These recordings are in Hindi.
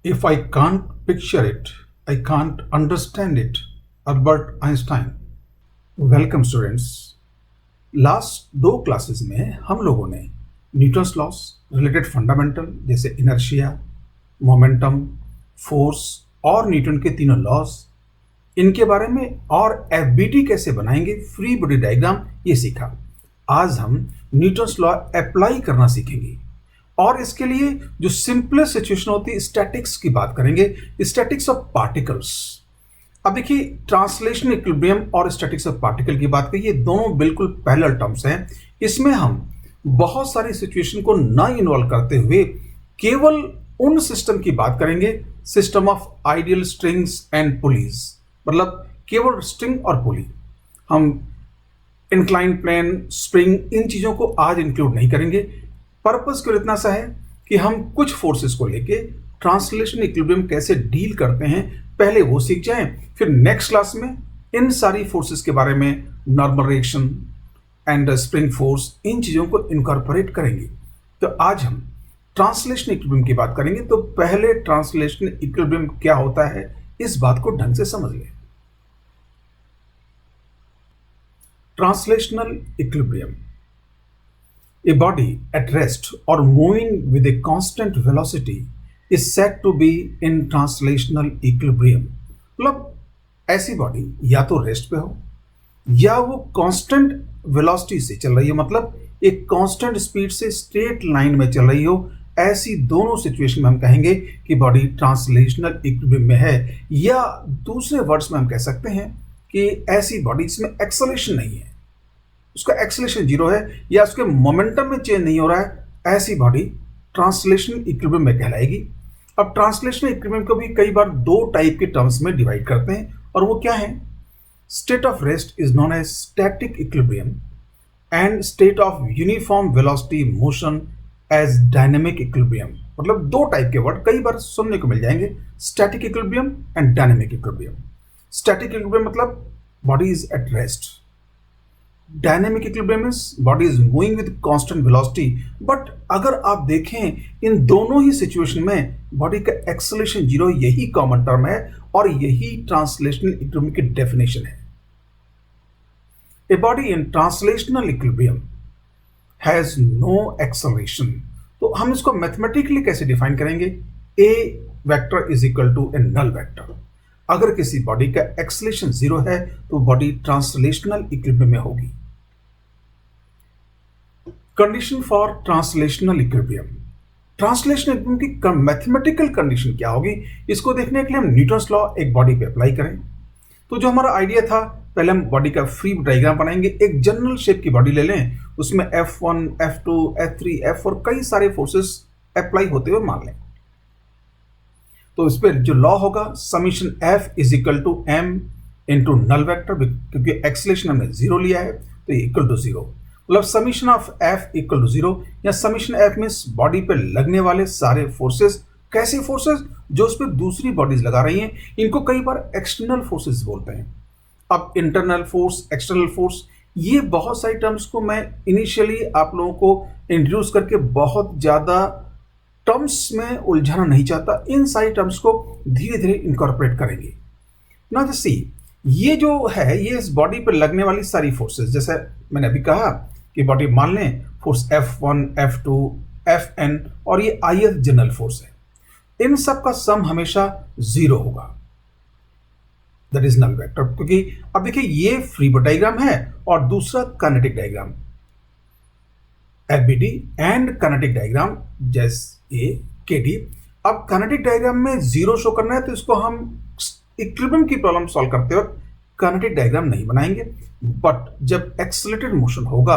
If I can't picture it, I can't understand it. Albert Einstein. Welcome students. Last दो क्लासेस में हम लोगों ने न्यूटन्स लॉस रिलेटेड फंडामेंटल जैसे इनर्शिया, मोमेंटम, फोर्स और न्यूटन के तीनों लॉस, इनके बारे में और एफबीटी कैसे बनाएंगे, फ्री बॉडी डायग्राम, ये सीखा। आज हम न्यूटन्स लॉ अप्लाई करना सीखेंगे और इसके लिए जो सिंपलेस्ट सिचुएशन होती है स्टैटिक्स की बात करेंगे, स्टैटिक्स ऑफ पार्टिकल्स। अब देखिए, ट्रांसलेशन इक्विलिब्रियम और स्टैटिक्स ऑफ पार्टिकल की बात करिए, दोनों बिल्कुल पैरेलल टर्म्स हैं। इसमें हम बहुत सारी सिचुएशन को ना इन्वॉल्व करते हुए केवल उन सिस्टम की बात करेंगे, system of ideal strings and pulleys, मतलब केवल स्ट्रिंग और पुली। हम इंक्लाइन प्लेन, स्प्रिंग, इन चीजों को आज इंक्लूड नहीं करेंगे। पर्पस केवल इतना सा है कि हम कुछ फोर्सेस को लेके ट्रांसलेशन इक्विलिब्रियम कैसे डील करते हैं, पहले वो सीख जाएं, फिर नेक्स्ट क्लास में इन सारी फोर्सेस के बारे में, normal reaction and spring force, इन चीजों को इनकॉर्पोरेट करेंगे। तो आज हम ट्रांसलेशन इक्विलिब्रियम की बात करेंगे। तो पहले ट्रांसलेशन इक्विलिब्रियम क्या होता है, इस बात को ढंग से समझ लें। Translational equilibrium: A body at rest or moving with a constant velocity is said to be in translational equilibrium। मतलब ऐसी बॉडी या तो रेस्ट पे हो या वो कांस्टेंट वेलोसिटी से चल रही है, मतलब एक कांस्टेंट स्पीड से स्ट्रेट लाइन में चल रही हो। ऐसी दोनों सिचुएशन में हम कहेंगे कि बॉडी ट्रांसलेशनल इक्विलिब्रियम में है, या दूसरे वर्ड्स में हम कह सकते हैं कि ऐसी बॉडी जिसमें एक्सेलरेशन नहीं है, उसका एक्सेलरेशन जीरो है, या उसके मोमेंटम में चेंज नहीं हो रहा है, ऐसी बॉडी ट्रांसलेशन इक्विलिब्रियम में कहलाएगी। अब ट्रांसलेशन इक्विलिब्रियम को भी कई बार दो टाइप के टर्म्स में डिवाइड करते हैं, और वो क्या है? State of rest is known as static equilibrium and state of uniform velocity motion as dynamic equilibrium. मतलब दो टाइप के वर्ड कई बार सुनने को मिल जाएंगे, static equilibrium and dynamic equilibrium. Static equilibrium मतलब body is at rest, dynamic equilibrium is body is moving with constant velocity. But अगर आप देखें इन दोनों ही सिचुएशन में बॉडी का एक्सेलरेशन जीरो, यही कॉमन टर्म है और यही ट्रांसलेशनल इक्विलिब्रियम की डेफिनेशन है। A body in translational equilibrium has no acceleration. तो हम इसको मैथमेटिकली कैसे डिफाइन करेंगे? A vector is equal to a null vector. अगर किसी बॉडी का एक्सेलरेशन जीरो है तो बॉडी ट्रांसलेशनल इक्विलिब्रियम में होगी। Condition for translational equilibrium: translational equilibrium की मैथमेटिकल कंडीशन क्या होगी, इसको देखने के लिए हम न्यूटन्स लॉ एक बॉडी पे अप्लाई करें। तो जो हमारा आइडिया था, पहले हम बॉडी का फ्री डायग्राम बनाएंगे। एक जनरल शेप की बॉडी ले लें, उसमें F1, F2, F3, F4 कई सारे फोर्सेस अप्लाई होते हुए मान लें। तो इस पर जो लॉ होगा, summation F is equal to M into null vector, क्योंकि एक्सेलरेशन हमने जीरो लिया है तो ये इक्वल टू जीरो। मतलब summation of F equal to zero, या समीशन F में बॉडी पे लगने वाले सारे फोर्सेस। कैसे फोर्सेस? जो उस पर दूसरी बॉडीज लगा रही हैं, इनको कई बार एक्सटर्नल फोर्सेस बोलते हैं। अब इंटरनल फोर्स, एक्सटर्नल फोर्स, ये बहुत सारी टर्म्स को मैं इनिशियली आप लोगों को इंट्रोड्यूस करके बहुत ज़्यादा टर्म्स में उलझाना नहीं चाहता। इन सारी टर्म्स को धीरे धीरे इनकॉर्पोरेट करेंगे। नाउ जस्ट सी, ये जो है, ये इस बॉडी पर लगने वाली सारी फोर्सेस, जैसे मैंने अभी कहा कि बॉडी मान लें फोर्स F1, F2, Fn, और ये ith जनरल फोर्स है। इन सब का सम हमेशा जीरो होगा, दैट इज नल वेक्टर। क्योंकि अब देखिए, ये फ्री बॉडी डायग्राम है और दूसरा kinetic diagram, FBD and kinetic diagram जैसे KD। अब काइनेटिक डायग्राम में जीरो शो करना है तो इसको हम इक्विलिब्रियम की प्रॉब्लम सॉल्व करते वक्त काइनेटिक डायग्राम नहीं बनाएंगे, बट जब एक्सेलरेटेड मोशन होगा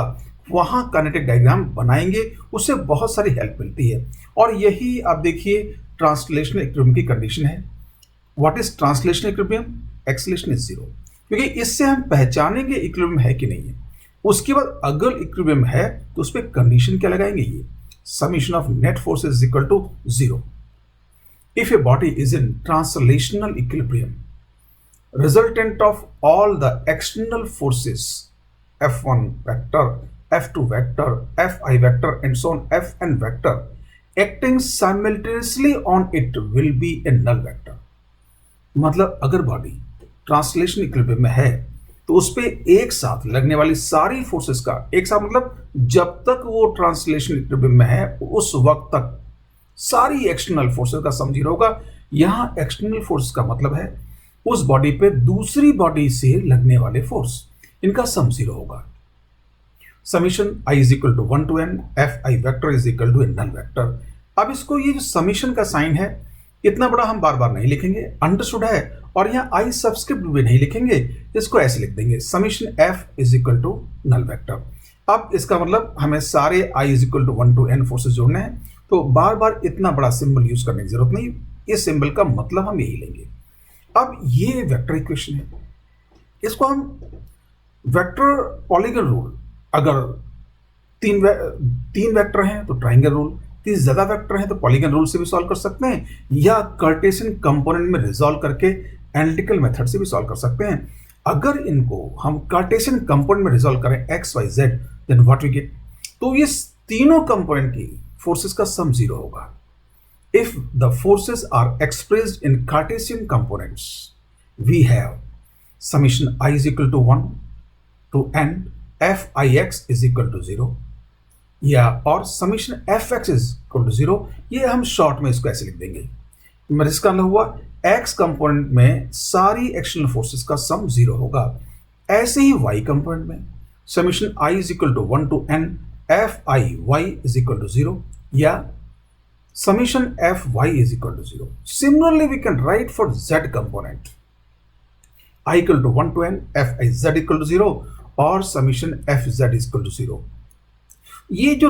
वहां काइनेटिक डायग्राम बनाएंगे, उससे बहुत सारी हेल्प मिलती है। और यही आप देखिए ट्रांसलेशनल इक्विलिब्रियम की कंडीशन है। What is translational equilibrium? Acceleration is zero, क्योंकि इससे हम पहचानेंगे इक्विलिब्रियम है कि नहीं है। उसके बाद अगर इक्विलिब्रियम है तो उस पर कंडीशन क्या लगाएंगे? ये summation of net force is equal to zero. If a body is in translational equilibrium, resultant of all the external forces F1 vector, F2 vector, Fi vector and so on, Fn vector, acting simultaneously on it will be a null vector. मतलब अगर बॉडी ट्रांसलेशन इक्विलिब्रियम में है तो उस पे एक साथ लगने वाली सारी फोर्सेस का एक साथ मतलब जब तक वो ट्रांसलेशन इक्विलिब्रियम में है उस वक्त तक सारी एक्सटर्नल फोर्सेस का सम जीरो होगा। यहां एक्सटर्नल फोर्स का मतलब है उस बॉडी पे दूसरी बॉडी से लगने वाले फोर्स, इनका सम जीरो होगा। Summation i is equal to 1 to n F i vector is equal to a null vector. अब इसको ये जो समीशन का साइन है इतना बड़ा हम बार बार नहीं लिखेंगे, अंडरस्टूड है, और यहाँ आई सब्सक्रिप्ट भी नहीं लिखेंगे, इसको ऐसे लिख देंगे summation F is equal to null vector. अब इसका मतलब हमें सारे I is equal to 1 to n forces जोड़ने हैं, तो बार बार इतना बड़ा सिंबल यूज करने की जरूरत नहीं, इस सिंबल का मतलब हम यही लेंगे। अब ये वेक्टर इक्वेशन है, इसको हम वेक्टर पॉलीगन रूल, अगर तीन वेक्टर हैं तो ट्राइंगल रूल, तीन ज्यादा वेक्टर हैं तो पॉलीगन रूल से भी सॉल्व कर सकते हैं, या कार्टेशियन कंपोनेंट में रिजॉल्व करके एनालिटिकल मेथड से भी सॉल्व कर सकते हैं। अगर इनको हम कार्टेशियन कंपोनेंट में रिजॉल्व करें X Y Z, then what we get, तो ये तीनों कंपोनेंट की फोर्सेस का सम जीरो होगा। If the forces are expressed in Cartesian components we have summation i is equal to 1 to n F i X is equal to 0, या और summation F X is equal to 0। ये हम शॉर्ट में इसको ऐसे लिख देंगे, इसका मतलब हुआ एक्स कंपोनेंट में सारी एक्सटर्नल फोर्सेस का सम जीरो होगा। ऐसे ही वाई कंपोनेंट में summation i is equal to 1 to n F i Y is equal to 0, या summation F Y is equal to 0। Similarly we can write for Z component i equal to 1 to n F i Z equal to 0 और summation F Z is equal to 0। ये जो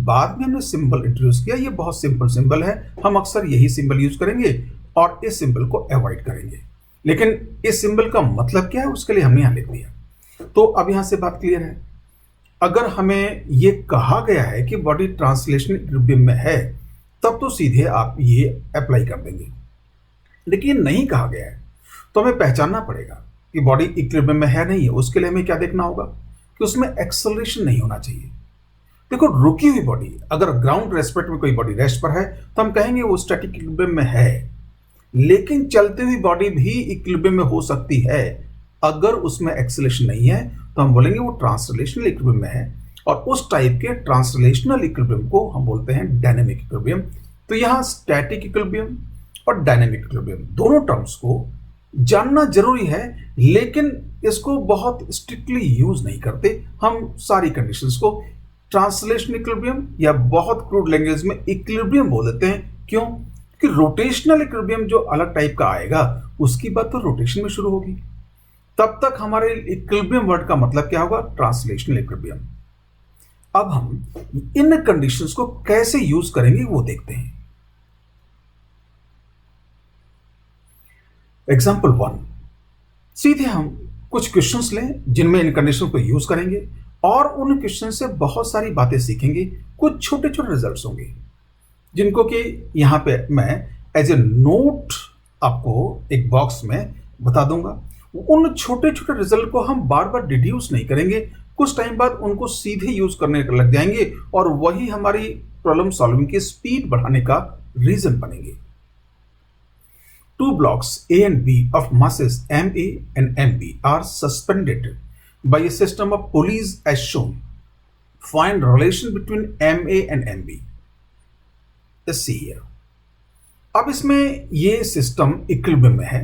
बाद में हमने सिंबल इंट्रोड्यूस किया, ये बहुत सिंपल सिंबल है, हम अक्सर यही सिंबल यूज करेंगे और इस सिंबल को अवॉइड करेंगे। लेकिन इस सिंबल का मतलब क्या है उसके लिए हमने यहां लिख दिया। तो अब यहां से बात क्लियर है, अगर हमें ये कहा गया है कि बॉडी ट्रांसलेशन इक्विलिब्रियम में है तब तो सीधे आप ये अप्लाई कर देंगे, लेकिन नहीं कहा गया है तो हमें पहचानना पड़ेगा कि बॉडी इक्विलिब्रियम में है नहीं है। उसके लिए हमें क्या देखना होगा कि उसमें एक्सेलरेशन नहीं होना चाहिए। देखो, रुकी हुई बॉडी, अगर ग्राउंड रेस्पेक्ट में कोई बॉडी रेस्ट पर है तो हम कहेंगे वो स्टैटिक इक्विलिब्रियम में है, लेकिन चलती हुई बॉडी भी इक्विलिब्रियम में हो सकती है। अगर उसमें एक्सेलरेशन नहीं है तो हम बोलेंगे वो ट्रांसलेशनल इक्विलिब्रियम में है, और उस टाइप के ट्रांसलेशनल इक्विलिब्रियम को हम बोलते हैं डायनेमिक इक्विलिब्रियम। तो यहां स्टैटिक इक्विलिब्रियम और डायनेमिक इक्विलिब्रियम दोनों टर्म्स को जानना जरूरी है, लेकिन इसको बहुत स्ट्रिक्टली यूज नहीं करते। हम सारी कंडीशंस को ट्रांसलेशनल इक्विलिब्रियम या बहुत क्रूड लैंग्वेज में इक्विलिब्रियम बोल देते हैं। क्यों? कि रोटेशनल इक्विलिब्रियम जो अलग टाइप का आएगा उसकी बात तो रोटेशन में शुरू होगी, तब तक हमारे इक्विलिब्रियम वर्ड का मतलब क्या होगा? Translational equilibrium. अब हम इन कंडीशंस को कैसे यूज करेंगे वो देखते हैं। एग्जाम्पल 1, सीधे हम कुछ क्वेश्चंस लें जिनमें इन कंडीशन को यूज करेंगे और उन क्वेश्चन से बहुत सारी बातें सीखेंगे। कुछ छोटे छोटे रिजल्ट्स होंगे जिनको कि यहां पे मैं एज ए नोट आपको एक बॉक्स में बता दूंगा। उन छोटे छोटे रिजल्ट को हम बार बार डिड्यूस नहीं करेंगे, कुछ टाइम बाद उनको सीधे यूज करने लग जाएंगे और वही हमारी प्रॉब्लम सॉल्विंग की स्पीड बढ़ाने का रीजन बनेंगे। Two blocks A and B of masses MA and MB are suspended by a system of pulleys as shown. Find relation between MA and MB. Let's see here. अब इसमें ये सिस्टम इक्विलिब्रियम में है।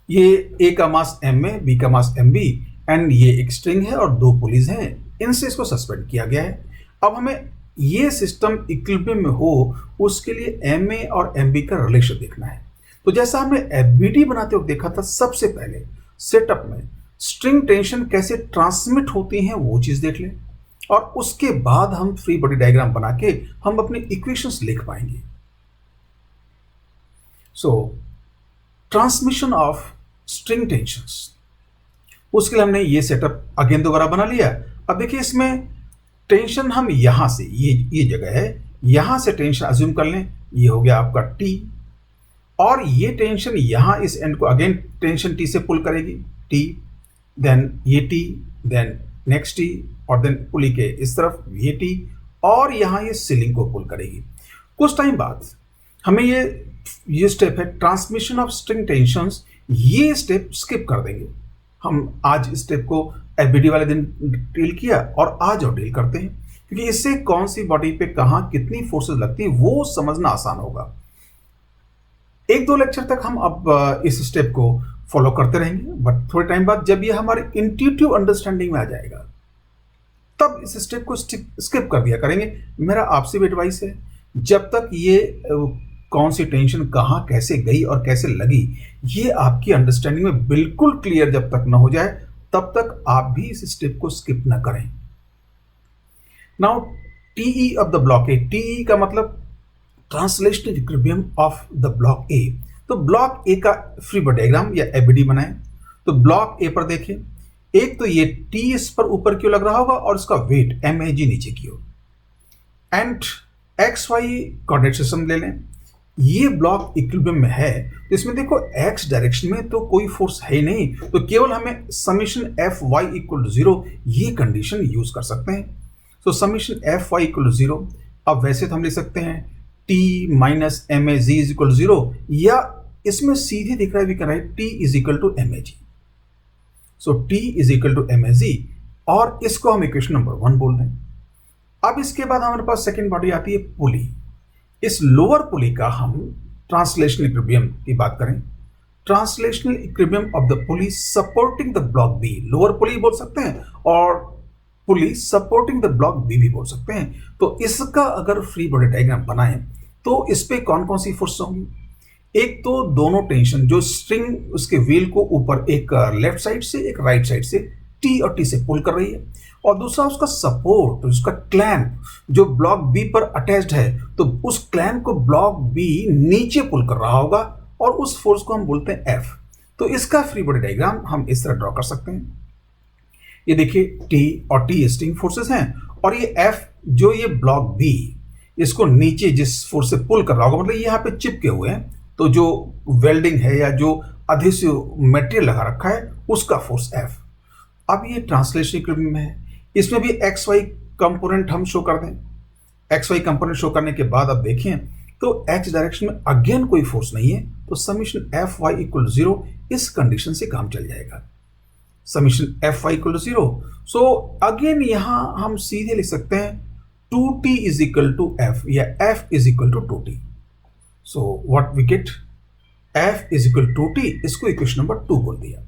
ये A का मास M में, B का मास MB, एंड ये एक स्ट्रिंग है और दो पुलीज हैं, इनसे इसको सस्पेंड किया गया है। अब हमें ये सिस्टम इक्विलिब्रियम में हो उसके लिए MA और MB का रिलेशन देखना है। तो जैसा हमने एफबीडी बनाते हुए देखा था, सबसे पहले सेटअप में स्ट्रिंग टेंशन कैसे ट्रांसमिट होती हैं वो चीज देख लें, और उसके बाद हम फ्री बॉडी डायग्राम बना के हम अपने इक्वेशंस लिख पाएंगे। सो ट्रांसमिशन ऑफ स्ट्रिंग टेंशंस, उसके लिए हमने ये सेटअप अगेन दोबारा बना लिया। अब देखिए, इसमें टेंशन हम यहां से, ये जगह है, यहां से टेंशन अज्यूम कर लें, ये हो गया आपका टी, और ये टेंशन यहां इस एंड को अगेन टेंशन टी से पुल करेगी, टी, देन ये टी, देन नेक्स्ट टी, और देन पुली के इस तरफ ये टी, और यहां ये सीलिंग को पुल करेगी। कुछ टाइम बाद हमें ये स्टेप है ट्रांसमिशन ऑफ स्ट्रिंग टेंशंस, ये स्टेप स्किप कर देंगे। हम आज इस स्टेप को एफबीडी वाले दिन डील किया और आज और डील करते हैं, क्योंकि इससे कौन सी बॉडी पे कहां कितनी फोर्सेस लगती है वो समझना आसान होगा। एक दो लेक्चर तक हम अब इस स्टेप को फॉलो करते रहेंगे, बट थोड़े टाइम बाद जब ये हमारे इंट्यूटिव अंडरस्टैंडिंग में आ जाएगा तब इस स्टेप को स्किप कर दिया करेंगे। मेरा आपसे भी एडवाइस है, जब तक ये कौन सी टेंशन कहां कैसे गई और कैसे लगी ये आपकी अंडरस्टैंडिंग में बिल्कुल क्लियर जब तक ना हो जाए तब तक आप भी इस स्टेप को स्किप ना करें। Now TE of the block A, TE का मतलब translational equilibrium of the block A. तो ब्लॉक ए का फ्री बॉडी डायग्राम या एबीडी बनाएं। तो ब्लॉक ए पर देखें, एक तो ये टी इस पर ऊपर क्यों लग रहा होगा और इसका वेट MAG नीचे की ओर। एंड XY कोऑर्डिनेट सिस्टम ले लें, ये ब्लॉक इक्विलिब्रियम में है तो इसमें देखो x डायरेक्शन में तो कोई फोर्स है ही नहीं, तो केवल हमें समीशन Fy इक्वल टू 0 ये कंडीशन यूज कर सकते हैं। तो समीशन Fy इक्वल टू 0, अब वैसे तो हम लिख सकते हैं T minus MAG is equal to 0, या इसमें सीधे दिख रहा है we can write T is equal to MAG। So T is equal to MAG और इसको हम इक्वेशन नंबर 1 बोल दें। अब इसके बाद हमारे पास सेकेंड बॉडी आती है पुली। इस लोअर पुली का हम ट्रांसलेशनल इक्विलिब्रियम की बात करें, translational equilibrium of the pulley supporting the block B, lower pulley बोल सकते हैं और pulley supporting the block B भी बोल सकते हैं। तो इसका अगर फ्री बॉडी डायग्राम बनाएं तो इस पे कौन कौन सी फोर्स होंगी। एक तो दोनों टेंशन जो स्ट्रिंग उसके व्हील को ऊपर एक लेफ्ट साइड से एक राइट साइड से टी और टी से पुल कर रही है, और दूसरा उसका सपोर्ट, उसका क्लैंप जो ब्लॉक बी पर अटैच्ड है, तो उस क्लैंप को ब्लॉक बी नीचे पुल कर रहा होगा और उस फोर्स को हम बोलते हैं एफ। तो इसका फ्री बॉडी डायग्राम हम इस तरह ड्रॉ कर सकते हैं। ये देखिए टी और टी स्ट्रिंग फोर्सेस हैं और ये एफ जो ये ब्लॉक बी इसको नीचे जिस फोर्स से पुल कर रहा होगा, मतलब ये यहाँ पे चिपके हुए हैं, तो जो वेल्डिंग है या जो अधेसिव मटेरियल लगा रखा है उसका फोर्स एफ। अब ये ट्रांसलेशन इक्विलिब्रियम में है, इसमें भी XY कंपोनेंट हम शो कर दें। XY कंपोनेंट शो करने के बाद अब देखें तो X डायरेक्शन में अगेन कोई फोर्स नहीं है, तो समीशन Fy इक्वल 0 इस कंडीशन से काम चल जाएगा। Summation Fy equal 0, so again यहां हम सीधे लिख सकते हैं 2T is equal to F या F is equal to 2T। So what we get, F is equal to 2T, इसको इक्वेशन नंबर 2 बोल दिया।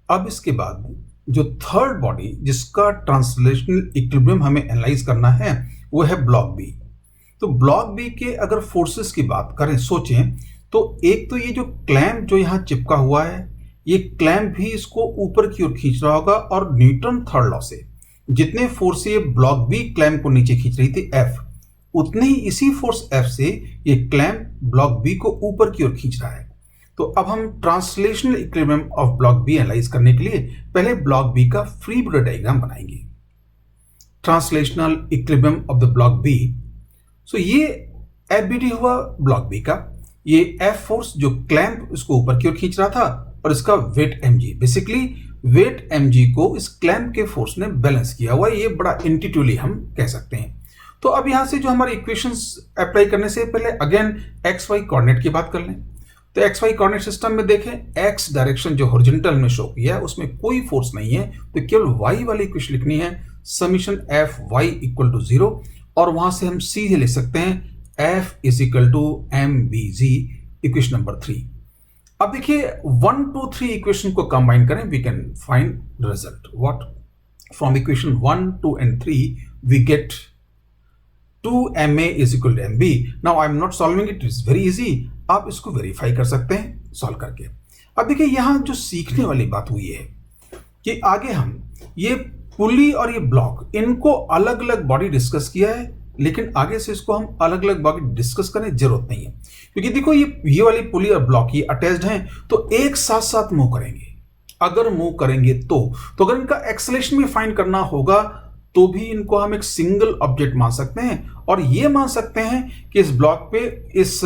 अब इसके बाद जो थर्ड बॉडी जिसका ट्रांसलेशनल इक्विलिब्रियम हमें एनालाइज करना है वो है ब्लॉक बी। तो ब्लॉक बी के अगर फोर्सेस की बात करें, सोचें तो एक तो ये जो क्लैंप जो यहां चिपका हुआ है, ये क्लैंप भी इसको ऊपर की ओर खींच रहा होगा और न्यूटन थर्ड लॉ से जितने फोर्स से ये ब्लॉक बी क्लैंप को नीचे खींच रही थी F, उतने ही इसी फोर्स F से ये क्लैंप ब्लॉक बी को ऊपर की ओर खींच रहा है। तो अब हम translational equilibrium of block B analyse करने के लिए पहले ब्लॉक बी का फ्री बॉडी डायग्राम बनाएंगे। Translational equilibrium of the block B, so ये एफबीडी हुआ ब्लॉक बी का, ये एफ फोर्स जो क्लैंप इसको ऊपर की ओर खींच रहा था और इसका weight mg, basically weight mg को इस क्लैंप के फोर्स ने बैलेंस किया हुआ है, ये बड़ा इंट्यूटिवली हम कह सकते हैं। तो अब यहां से जो हमारे इक्वेशंस अप्लाई करने से पहले अगेन XY कोऑर्डिनेट की बात कर लें। तो XY कोऑर्डिनेट सिस्टम में देखें X डायरेक्शन जो हॉरिजॉन्टल में शो किया है उसमें कोई फोर्स नहीं है, तो केवल Y वाली इक्वेशन लिखनी है, समीशन Fy इक्वल टू 0, और वहां से हम सीधे लिख सकते हैं F is equal to MBG, equation number 3। अब देखिए 1 2 3 इक्वेशन को कंबाइन करें, we can find the result. What, from equation 1 2 and 3 we get 2MA is equal to MB. Now I am not solving it, it's very easy. आप इसको वेरीफाई कर सकते हैं सॉल्व करके। अब देखिए यहां जो सीखने वाली बात हुई है कि आगे हम ये पुली और ये ब्लॉक इनको अलग अलग बॉडी डिस्कस किया है, लेकिन आगे से इसको हम अलग अलग बॉडी डिस्कस करने जरूरत नहीं है, क्योंकि देखो ये वाली पुली और ब्लॉक ये अटैच्ड हैं तो एक साथ साथ मूव करेंगे। अगर मूव करेंगे तो अगर इनका एक्सेलरेशन भी फाइंड करना होगा तो भी इनको हम एक सिंगल ऑब्जेक्ट मान सकते हैं, और ये मान सकते हैं कि इस ब्लॉक पे इस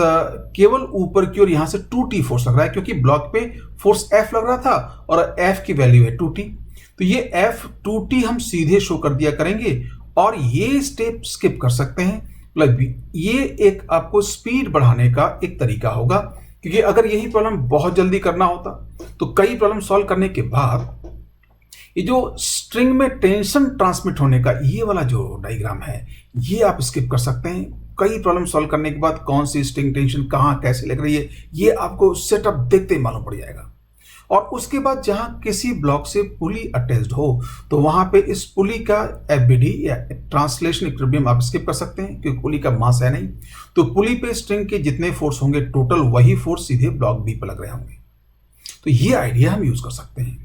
केवल ऊपर की ओर यहां से 2T फोर्स लग रहा है, क्योंकि ब्लॉक पे फोर्स F लग रहा था और F की वैल्यू है 2T, तो ये F 2T हम सीधे शो कर दिया करेंगे और ये स्टेप स्किप कर सकते हैं मतलब ये एक आपको स्पीड बढ़ाने का एक तरीका होगा, क्योंकि अगर यही प्रॉब्लम बहुत जल्दी करना होता तो कई प्रॉब्लम सॉल्व करने के बाद ये जो स्ट्रिंग में टेंशन ट्रांसमिट होने का ये वाला जो डायग्राम है ये आप स्किप कर सकते हैं। कई प्रॉब्लम सॉल्व करने के बाद कौन सी स्ट्रिंग टेंशन कहाँ कैसे लग रही है ये आपको सेटअप देखते ही मालूम पड़ जाएगा। और उसके बाद जहां किसी ब्लॉक से पुली अटैच्ड हो तो वहां पे इस पुली का एफबीडी या ट्रांसलेशन इक्विलिब्रियम आप स्किप कर सकते हैं, क्योंकि पुली का मास है नहीं। तो पुली पे स्ट्रिंग के जितने फोर्स होंगे टोटल वही फोर्स सीधे ब्लॉक बी पर लग रहे होंगे। तो ये आइडिया हम यूज कर सकते हैं।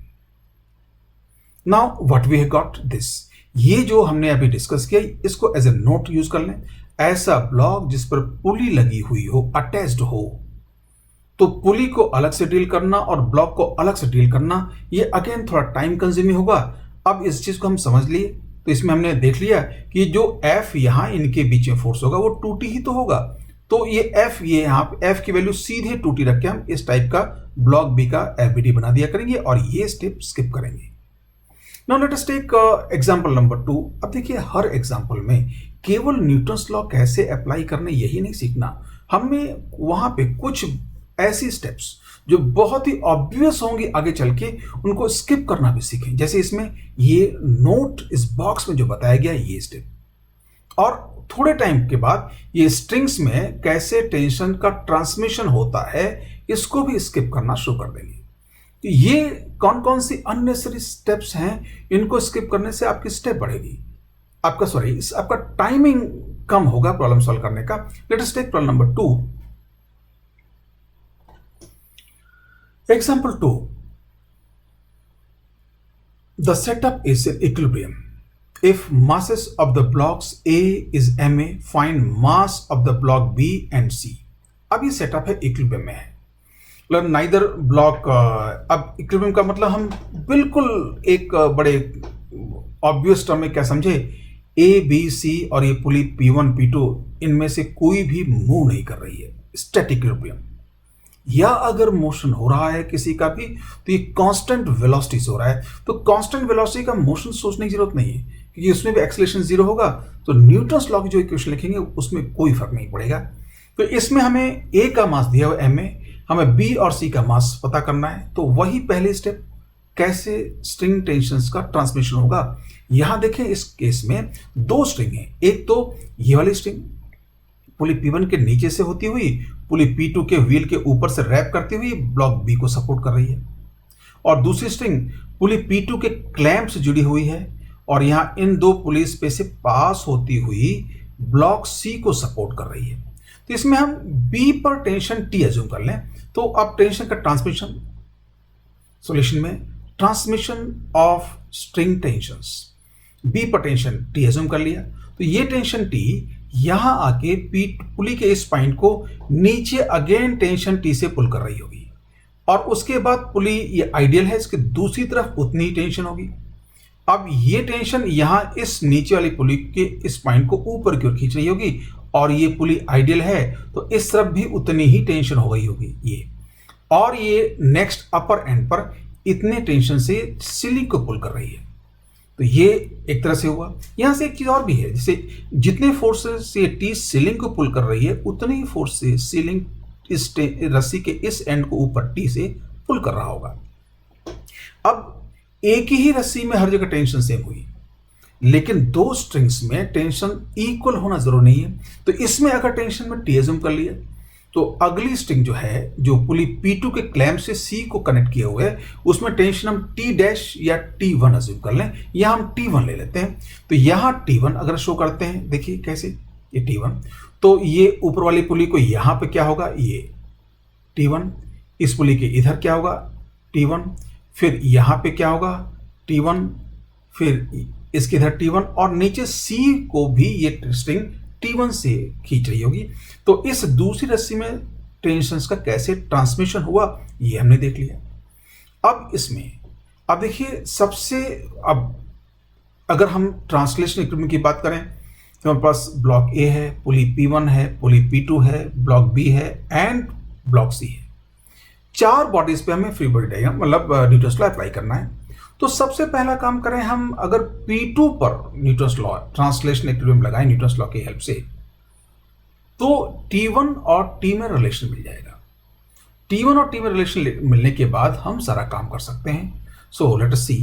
Now what we have got this, ये जो हमने अभी डिस्कस किया इसको एज ए नोट यूज कर लें। ऐसा ब्लॉक जिस पर पुली लगी हुई हो, अटैच्ड हो, तो पुली को अलग से डील करना और ब्लॉक को अलग से डील करना ये अगेन थोड़ा टाइम कंज्यूमिंग होगा। अब इस चीज को हम समझ लिए तो इसमें हमने देख लिया कि जो F यहां इनके बीच में फोर्स होगा वो 2T ही तो होगा। तो ये F, ये यहां F की वैल्यू सीधे 2T रख के हम इस टाइप का ब्लॉक बी का एफबीडी बना दिया करेंगे और ये स्टेप स्किप करेंगे। Now let us take example number 2। अब देखिए हर एग्जांपल में केवल न्यूटन्स लॉ कैसे अप्लाई करने यही नहीं सीखना, हमें वहां पे कुछ ऐसी स्टेप्स जो बहुत ही ऑब्वियस होंगी आगे चल के उनको स्किप करना भी सीखें। जैसे इसमें ये नोट इस बॉक्स में जो बताया गया ये स्टेप, और थोड़े टाइम के बाद ये स्ट्रिंग्स में कैसे टेंशन का ट्रांसमिशन होता है इसको भी स्किप करना शुरू कर देंगे। तो ये कौन कौन सी अननेसेसरी स्टेप्स हैं, इनको स्किप करने से आपकी स्टेप बढ़ेगी, आपका टाइमिंग कम होगा प्रॉब्लम सॉल्व करने का। Let us take problem number 2। Example 2. The setup is in equilibrium. If masses of the blocks A is ma, find mass of the block B and C. अब ये सेटअप है इक्विलिब्रियम में है, मतलब नाइदर ब्लॉक। अब इक्विलिब्रियम का मतलब हम बिल्कुल एक बड़े ऑब्वियस टर्म में क्या समझे, A, B, C और ये पुली P1, P2 इनमें से कोई भी मूव नहीं कर रही है, स्टैटिक इक्विलिब्रियम। या अगर मोशन हो रहा है किसी का भी तो ये कांस्टेंट वेलोसिटी से हो रहा है। तो कांस्टेंट वेलोसिटी का मोशन सोचने की जरूरत नहीं है, क्योंकि उसमें भी एक्सेलरेशन जीरो होगा। तो न्यूटन्स लॉ की जो इक्वेशन लिखेंगे उसमें कोई फर्क नहीं पड़ेगा। तो इसमें हमें ए का मास दिया हुआ ma, हमें बी और सी का मास पता करना है। तो वही पहली स्टेप, कैसे स्ट्रिंग टेंशंस का ट्रांसमिशन होगा। यहां देखें इस केस में दो स्ट्रिंग है, एक तो ये वाली स्ट्रिंग पुली P1 के नीचे से होती हुई पुली P2 के व्हील के ऊपर से रैप करती हुई ब्लॉक बी को सपोर्ट कर रही है, और दूसरी स्ट्रिंग पुली P2 के क्लैंप से जुड़ी हुई है और यहां इन दो पुलिस पे से पास होती हुई ब्लॉक सी को सपोर्ट कर रही है। तो इसमें हम बी पर टेंशन टी एज्यूम कर लें। तो अब टेंशन का ट्रांसमिशन सॉल्यूशन में transmission of string tensions, B पर टेंशन टी एज्यूम कर लिया। तो ये टेंशन टी यहां आके पुली के इस पॉइंट को नीचे अगेन टेंशन टी से पुल कर रही होगी, और उसके बाद पुली ये आइडियल है, इसके दूसरी तरफ उतनी ही टेंशन होगी। अब ये टेंशन यहां इस नीचे वाली पुली के इस पॉइंट को ऊपर की ओर खींच रही होगी, और ये पुली आइडियल है तो इस तरफ भी उतनी ही टेंशन हो गई होगी ये, और ये नेक्स्ट अपर एंड पर इतने टेंशन से सीलिंग को पुल कर रही है। तो ये एक तरह से हुआ। यहां से एक चीज और भी है, जैसे जितने फोर्सेस से टी सीलिंग को पुल कर रही है उतनी ही फोर्स से सीलिंग इस रस्सी के इस एंड को ऊपर टी से पुल कर रहा होगा। अब एक ही रस्सी में हर जगह टेंशन सेम हुई, लेकिन दो स्ट्रिंग्स में टेंशन इक्वल होना जरूरी नहीं है। तो इसमें अगर टेंशन में टी एज्यूम कर लिया तो अगली स्ट्रिंग जो है, जो पुली P2 के क्लैंप से C को कनेक्ट किए हुए है, उसमें टेंशन हम T डैश या T1 अज्यूम कर लें। यहां हम T1 ले लेते हैं। तो यहां T1 अगर शो करते हैं, देखिए कैसे, ये T1, तो ये ऊपर वाली पुली को यहां पे क्या होगा, ये T1, इस पुली के इधर क्या होगा T1, फिर यहां पे क्या होगा T1, फिर इसके इधर T1, और नीचे C को भी ये स्ट्रिंग T1 से खींच रही होगी। तो इस दूसरी रस्सी में टेंशंस का कैसे ट्रांसमिशन हुआ ये हमने देख लिया। अब इसमें अब देखिए सबसे, अब अगर हम ट्रांसलेशन इक्विलिब्रियम की बात करें तो हमारे पास ब्लॉक ए है, पुली P1 है, पुली P2 है, ब्लॉक बी है एंड ब्लॉक सी है। चार बॉडीज पे हमें फ्री बॉडी डायग्राम मतलब न्यूटन्स लॉ अप्लाई करना है। तो सबसे पहला काम करें हम, अगर P2 पर न्यूटन्स लॉ ट्रांसलेशन इक्विलिब्रियम लगाएं न्यूटन्स लॉ की हेल्प से, तो T1 और T में रिलेशन मिल जाएगा। T1 और T में रिलेशन मिलने के बाद हम सारा काम कर सकते हैं। So let us see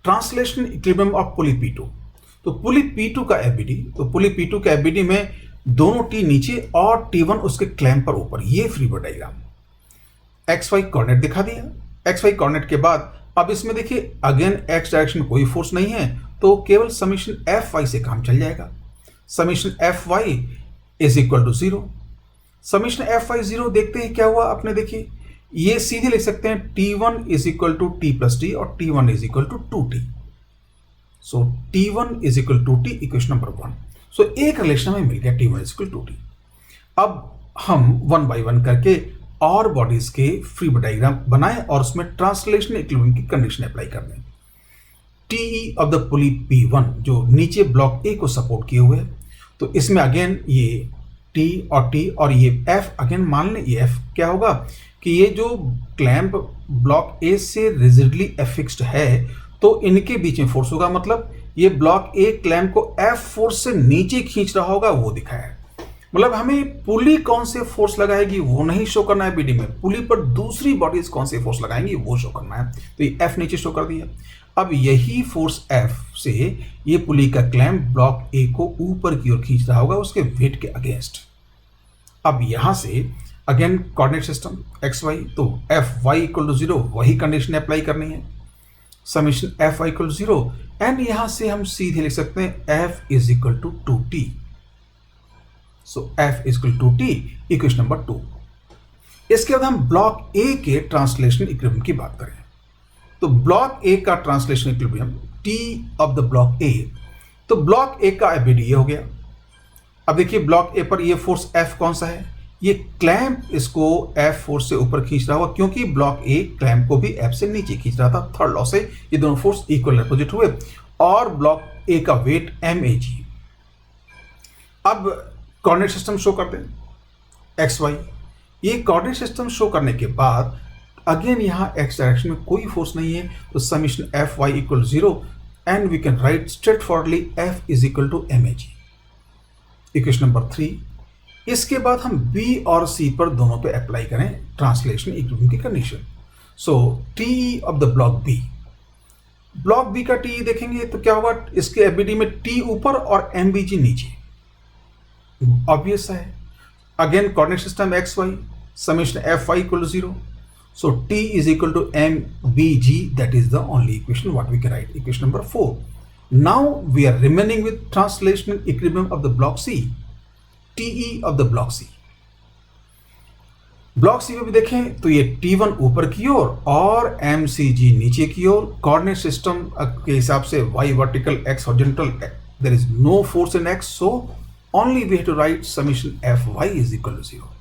translation equilibrium of pulley P2। तो पुली P2 का एफबीडी, तो पुली P2 के एफबीडी में दोनों T नीचे और T1 उसके क्लैंप पर ऊपर, ये free body diagram. XY coordinate दिखा दिया। XY कोऑर्डिनेट के बाद अब इसमें देखिए अगेन x डायरेक्शन में कोई फोर्स नहीं है, तो केवल समीशन Fy से काम चल जाएगा। Summation Fy is equal to 0। Summation Fy 0 देखते हैं क्या हुआ, आपने देखिए ये सीधे लिख सकते हैं T1 is equal to T plus T और T1 is equal to 2T। So T1 is equal to T, equation number 1। So एक रिलेशन में मिल गया T1 is equal to T। अब हम वन बाय वन करके और बॉडीज के फ्री डायग्राम बनाएं और उसमें ट्रांसलेशन इक्विलिब्रियम की कंडीशन अप्लाई कर दें। TE of the pulley P1 जो नीचे ब्लॉक ए को सपोर्ट किए हुए है, तो इसमें अगेन ये T और T और ये F, अगेन मान लें ये F क्या होगा कि ये जो क्लैंप ब्लॉक ए से रिजिडली एफिक्स्ड है, तो इनके बीच में फोर्स होगा, मतलब ये ब्लॉक ए क्लैंप को F फोर्स से नीचे खींच रहा होगा, वो दिखाया है। मतलब हमें पुली कौन से फोर्स लगाएगी वो नहीं शो करना है बीडी में, पुली पर दूसरी बॉडीज कौन से फोर्स लगाएंगी वो शो करना है। तो ये F नीचे शो कर दिया। अब यही फोर्स F से ये पुली का क्लैंप ब्लॉक ए को ऊपर की ओर खींच रहा होगा उसके वेट के अगेंस्ट। अब यहां से अगेन कोऑर्डिनेट सिस्टम XY, तो Fy इक्वल टू 0 वही कंडीशन अप्लाई करनी है। Summation Fy equal to 0 and यहां से हम सीधे लिख सकते हैं F is equal to 2T। So F is equal to T, equation number 2। इसके बाद हम ब्लॉक ए के ट्रांसलेशन इक्विलिब्रियम की बात करें। तो ब्लॉक ए का translation equilibrium T of the block A, तो ब्लॉक ए का एफबीडी ये हो गया। अब देखिए ब्लॉक ए पर ये फोर्स F कौन सा है, ये क्लैंप इसको F फोर्स से ऊपर खींच रहा हुआ, क्योंकि ब्लॉक ए क्लैंप को भी F से नीचे खींच रहा था। थर्ड लॉ से ये दोनों फोर्स इक्वल अपोजिट हुए और ब्लॉक ए का वेट MAG। अब कोऑर्डिनेट सिस्टम शो कर दें XY। ये कोऑर्डिनेट सिस्टम शो करने के बाद अगेन यहां x डायरेक्शन में कोई फोर्स नहीं है, तो summation Fy equal 0 and we can write straightforwardly F is equal to MAG, equation number 3। इसके बाद हम B और C पर दोनों पे अप्लाई करें ट्रांसलेशन इक्विलिब्रियम की condition. So TE of the block B, block B का TE देखेंगे तो क्या होगा, इसके एफबीडी में T ऊपर और MBG नीचे, ऑब्वियस है। Again coordinate system XY, summation Fy equal to 0, so T is equal to MBG, that is the only equation what we can write, equation number 4. Now we are remaining with translational equilibrium of the block C, TE of the block C. Block C में भी देखें तो ये T1 ऊपर की ओर और MCG नीचे की ओर। कोऑर्डिनेट सिस्टम के हिसाब से y vertical x horizontal, there is no force in x, so only we have to write summation Fy is equal to 0.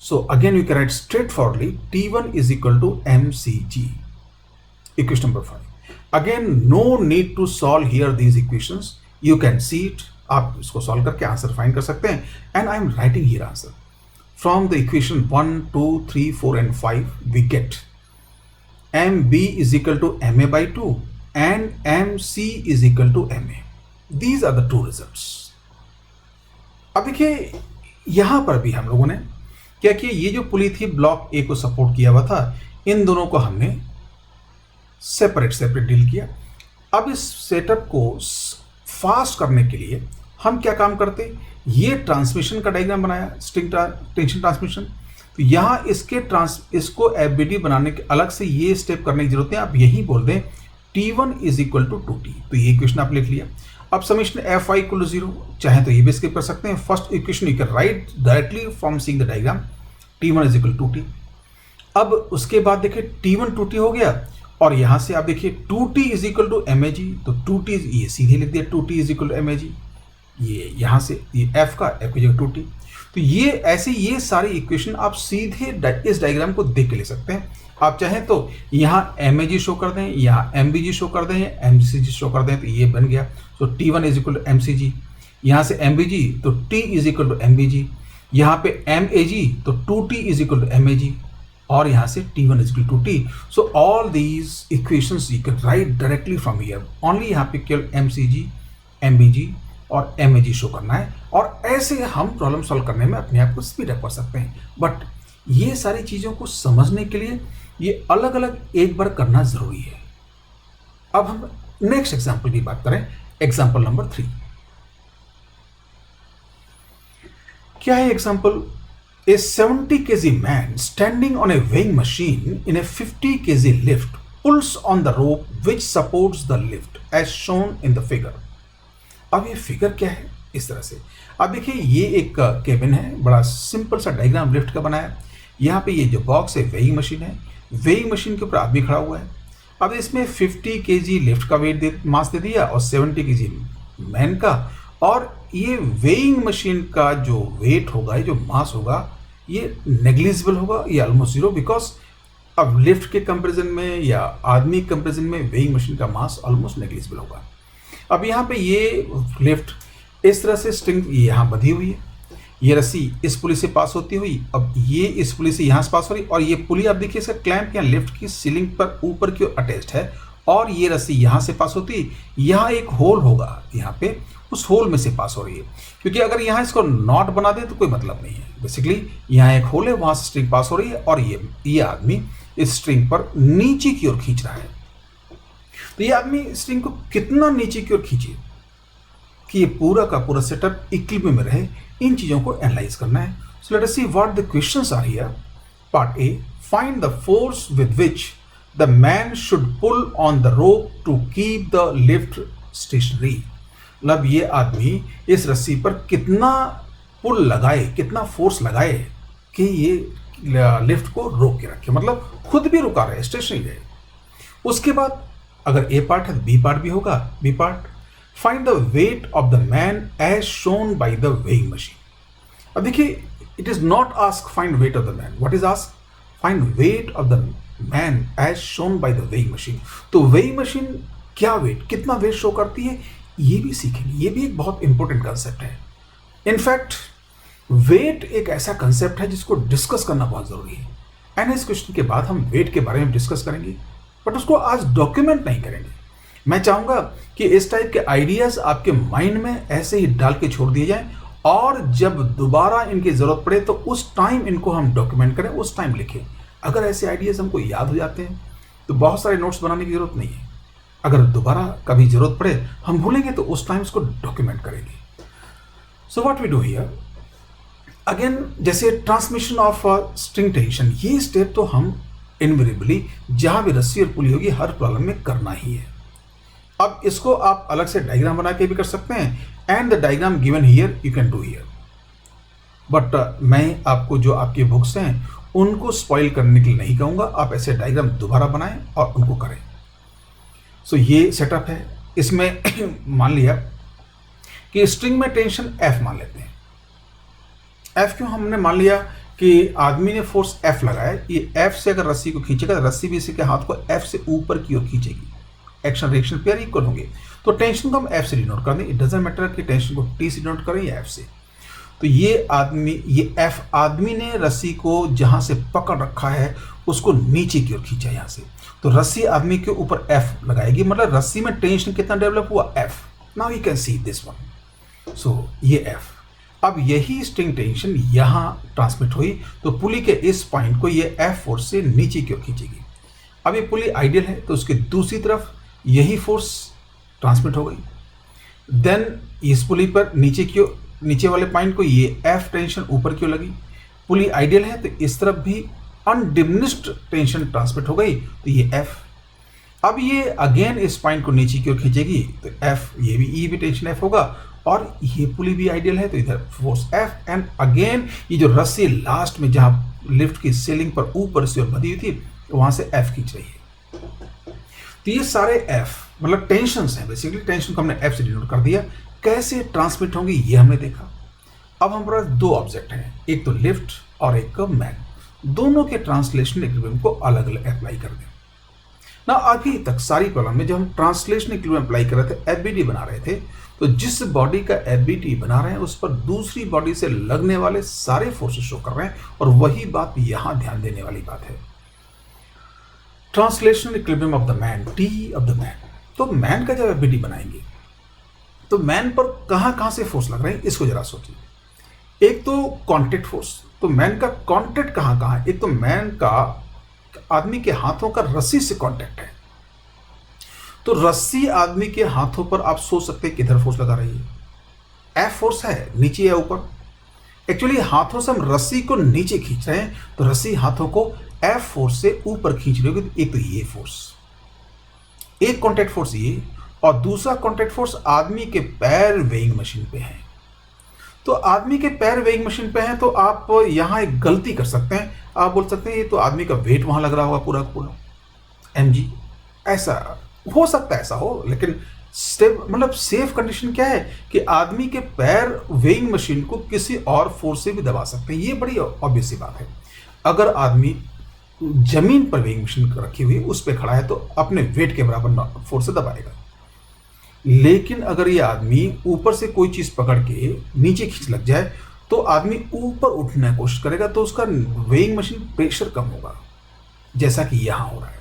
So again we can write straightforwardly T1 is equal to MCG, equation number 5. Again no need to solve here these equations, you can see it, आप इसको सॉल्व करके आंसर फाइंड कर सकते हैं। And I am writing here answer from the equation 1, 2, 3, 4 and 5 we get MB is equal to MA by 2 and MC is equal to MA. These are the two results. अब देखिए यहां पर भी हम लोगों ने क्या किया, ये जो पुली थी ब्लॉक ए को सपोर्ट किया हुआ था, इन दोनों को हमने सेपरेट डील किया। अब इस सेटअप को फास्ट करने के लिए हम क्या काम करते, ये ट्रांसमिशन का डायग्राम बनाया, स्ट्रिंग टेंशन ट्रांसमिशन। तो यहाँ इसको एफबीडी बनाने के अलग से ये स्टेप करने की जरूरत है। आप यही बोल दें T1 is equal to 2T, तो ये इक्वेशन आप लिख लिया। अब समीशन Fy इक्वल टू 0, चाहे तो ये भी स्किप कर सकते हैं। First equation you can write directly from seeing the diagram, T1 is equal to 2T। अब उसके बाद देखिए T1 2T हो गया और यहां से आप देखिए 2T is equal to MAG, तो 2T ये सीधे लिख दिया 2T is equal to MAG। ये यहां से ये F की जगह 2T, तो ये ऐसे ये सारी इक्वेशन आप सीधे इस डायग्राम को देख के ले सकते हैं। आप चाहें तो यहाँ MAG शो कर दें, यहाँ MBG शो कर दें, MCG शो कर दें, तो ये बन गया। तो T1 is equal to MCG, यहाँ से MBG तो T is equal to MBG, यहाँ पे MAG तो 2T is equal to MAG और यहाँ से T1 is equal to T। So all these equations you can write directly from here, only यहाँ पे केवल MCG, MBG और MAG शो करना है। और ऐसे हम प्रॉब्लम सॉल्व करने में अपने आप को स्पीड अप कर सकते हैं। बट ये सारी चीज़ों को समझने के लिए ये अलग अलग एक बार करना ज़रूरी है। अब हम नेक्स्ट एग्जाम्पल की बात करें, एग्जाम्पल नंबर 3। क्या है example? A 70 kg man standing on a weighing machine in a 50 kg lift pulls on the rope which supports the lift as shown in the figure। अब ये फिगर क्या है? इस तरह से अब देखिए, ये एक केबिन है, बड़ा सिंपल सा डायग्राम लिफ्ट का बनाया है। यहाँ पे ये जो बॉक्स है वेइंग मशीन है, वेइंग मशीन के ऊपर आदमी खड़ा हुआ है। अब इसमें 50 kg लिफ्ट का वेट मास दे दिया और 70 kg मैन का, और ये वेइंग मशीन का जो वेट होगा, ये जो मास होगा, ये नेग्लिजिबल होगा, ये ऑलमोस्ट जीरो, बिकॉज अब लिफ्ट के कंपैरिजन में या आदमी के कंपैरिजन में वेइंग मशीन का मास ऑलमोस्ट नेग्लिजिबल होगा। अब यहाँ पे ये लिफ्ट इस तरह से स्ट्रिंग यहाँ बंधी हुई है, ये रस्सी इस पुली से पास होती हुई, अब ये इस पुली से यहाँ से पास हो रही, और ये पुली आप देखिए इसका क्लैंप या लिफ्ट की सीलिंग पर ऊपर की ओर अटैच्ड है, और ये रस्सी यहाँ से पास होती है। यहाँ एक होल होगा, यहाँ पे उस होल में से पास हो रही है, क्योंकि अगर यहाँ इसको नॉट बना दे तो कोई मतलब नहीं है। बेसिकली यहाँ एक होल है, वहाँ से स्ट्रिंग पास हो रही है, और ये आदमी इस स्ट्रिंग पर नीचे की ओर खींच रहा है। तो ये आदमी स्ट्रिंग को कितना नीचे की ओर खींचे कि ये पूरा का पूरा सेटअप इक्विलिब्रियम में रहे, इन चीज़ों को एनालाइज करना है। So let us see what the questions are here. Part A, find the force with which the man should pull on the rope to keep the lift stationary. मतलब ये आदमी इस रस्सी पर कितना पुल लगाए, कितना फोर्स लगाए कि ये लिफ्ट को रोक के रखे, मतलब खुद भी रुका रहे, स्टेशनरी रहे। उसके बाद अगर ए पार्ट है तो बी पार्ट भी होगा। B part, find the weight of the man as shown by the weighing machine. अब देखिए, it is not ask find weight of the man, what is ask? Find weight of the man as shown by the weighing machine. तो वेइंग मशीन क्या वेट, कितना वेट शो करती है, ये भी सीखेंगे। ये भी एक बहुत इंपॉर्टेंट कंसेप्ट है। इनफैक्ट वेट एक ऐसा कंसेप्ट है जिसको डिस्कस करना बहुत जरूरी है, एंड इस क्वेश्चन के बाद हम वेट के बारे में डिस्कस करेंगे, बट उसको आज डॉक्यूमेंट नहीं करेंगे। मैं चाहूंगा कि इस टाइप के आइडियाज आपके माइंड में ऐसे ही डाल के छोड़ दिए जाएं, और जब दोबारा इनकी जरूरत पड़े तो उस टाइम इनको हम डॉक्यूमेंट करें, उस टाइम लिखें। अगर ऐसे आइडियाज हमको याद हो जाते हैं तो बहुत सारे नोट्स बनाने की जरूरत नहीं है। अगर दोबारा कभी जरूरत पड़े, हम भूलेंगे तो उस टाइम इसको डॉक्यूमेंट करेंगे। So what we do here again, जैसे ट्रांसमिशन ऑफ स्ट्रिंग टेंशन, ये स्टेप तो हम इनवेरिएबली जहां भी रस्सी और पुली होगी हर प्रॉब्लम में करना ही है। अब इसको आप अलग से डायग्राम बना के भी कर सकते हैं, and the diagram given here you can do here. But मैं आपको जो आपकी बुक्स हैं उनको स्पॉइल करने के लिए नहीं कहूँगा, आप ऐसे डायग्राम दोबारा बनाएं और उनको करें। सो ये सेटअप है। इसमें मान लिया कि स्ट्रिंग में टेंशन F मान लेते हैं। F क्यों हमने मान लिया कि आदमी ने फोर्स F लगाया, ये F से अगर रस्सी को खींचेगा तो रस्सी भी इसी के हाथ को F से ऊपर की ओर खींचेगी, एक्शन रिएक्शन पेयर इक्वल होंगे, तो टेंशन को हम F से डिनोट कर दें। इट डजंट मैटर कि टेंशन को T से डिनोट करें या F से। तो ये F आदमी ने रस्सी को जहां से पकड़ रखा है उसको नीचे की ओर खींचा यहाँ से, तो रस्सी आदमी के ऊपर F लगाएगी, मतलब रस्सी में टेंशन कितना डेवलप हुआ, F। Now you can see this one. So ये F, अब यही स्ट्रिंग टेंशन यहाँ ट्रांसमिट हुई, तो पुली के इस पॉइंट को ये F फोर्स से नीचे की ओर खींचेगी। अब ये पुली आइडियल है तो उसके दूसरी तरफ यही फोर्स ट्रांसमिट हो गई। देन इस पुली पर नीचे वाले पॉइंट को ये F टेंशन ऊपर की ओर लगी। पुली आइडियल है तो इस तरफ भी अनडिमिनिश्ड टेंशन ट्रांसमिट हो गई, तो ये F। अब ये अगेन इस पॉइंट को नीचे की ओर खींचेगी, तो F, ये भी टेंशन F होगा, और ये पुली भी आइडियल है तो इधर फोर्स F, एंड अगेन ये जो रस्सी लास्ट में जहां लिफ्ट की सीलिंग पर ऊपर से बंधी हुई थी वहां से F खींच रही है। तो ये सारे F मतलब टेंशंस हैं। बेसिकली टेंशन को हमने F से डिनोट कर दिया। कैसे ट्रांसमिट होंगी ये हमने देखा। अब हमारे पास दो ऑब्जेक्ट हैं, एक तो लिफ्ट और एक मैन। दोनों के ट्रांसलेशन इक्विलिब्रियम को अलग अलग अप्लाई कर दें ना। अभी तक सारी प्रॉब्लम में जब हम ट्रांसलेशन इक्विलिब्रियम अप्लाई कर रहे थे, एफबीडी बना रहे थे, तो जिस बॉडी का एफबीडी बना रहे हैं उस पर दूसरी बॉडी से लगने वाले सारे फोर्सेस शो कर रहे हैं, और वही बात यहां ध्यान देने वाली बात है। Translation equilibrium of the man, T of the man. तो मैन का जब एफबीडी बनाएंगे तो मैन पर कहाँ कहाँ से फोर्स लग रहे हैं इसको जरा सोचिए। एक तो कॉन्टैक्ट फोर्स, तो मैन का कॉन्टैक्ट कहाँ कहाँ है? एक तो मैन का आदमी के हाथों का रस्सी से कॉन्टैक्ट है, तो रस्सी आदमी के हाथों पर आप सोच सकते हैं किधर फोर्स लगा रही है। एफ फोर्स है, नीचे या ऊपर। एक्चुअली हाथों से हम रस्सी को नीचे खींच रहे हैं, तो रस्सी हाथों को एफ फोर्स से ऊपर खींच रही होगी। एक तो ये फोर्स, एक कॉन्टैक्ट फोर्स ये, और दूसरा कॉन्टैक्ट फोर्स आदमी के पैर वेइंग मशीन पे है। तो आदमी के पैर वेइंग मशीन पे हैं, तो आप यहां एक गलती कर सकते हैं। आप बोल सकते हैं ये तो आदमी का वेट वहां लग रहा होगा पूरा पूरा mg। ऐसा हो सकता है, ऐसा हो, लेकिन स्टेप मतलब सेफ कंडीशन क्या है कि आदमी के पैर वेइंग मशीन को किसी और फोर्स से भी दबा सकते हैं। ये बड़ी ऑब्वियस सी बात है। अगर आदमी जमीन पर वेइंग मशीन रखी हुई उस पर खड़ा है तो अपने वेट के बराबर फोर्स से दबाएगा। लेकिन अगर ये आदमी ऊपर से कोई चीज पकड़ के नीचे खींच लग जाए तो आदमी ऊपर उठने की कोशिश करेगा, तो उसका वेइंग मशीन प्रेशर कम होगा, जैसा कि यहां हो रहा है।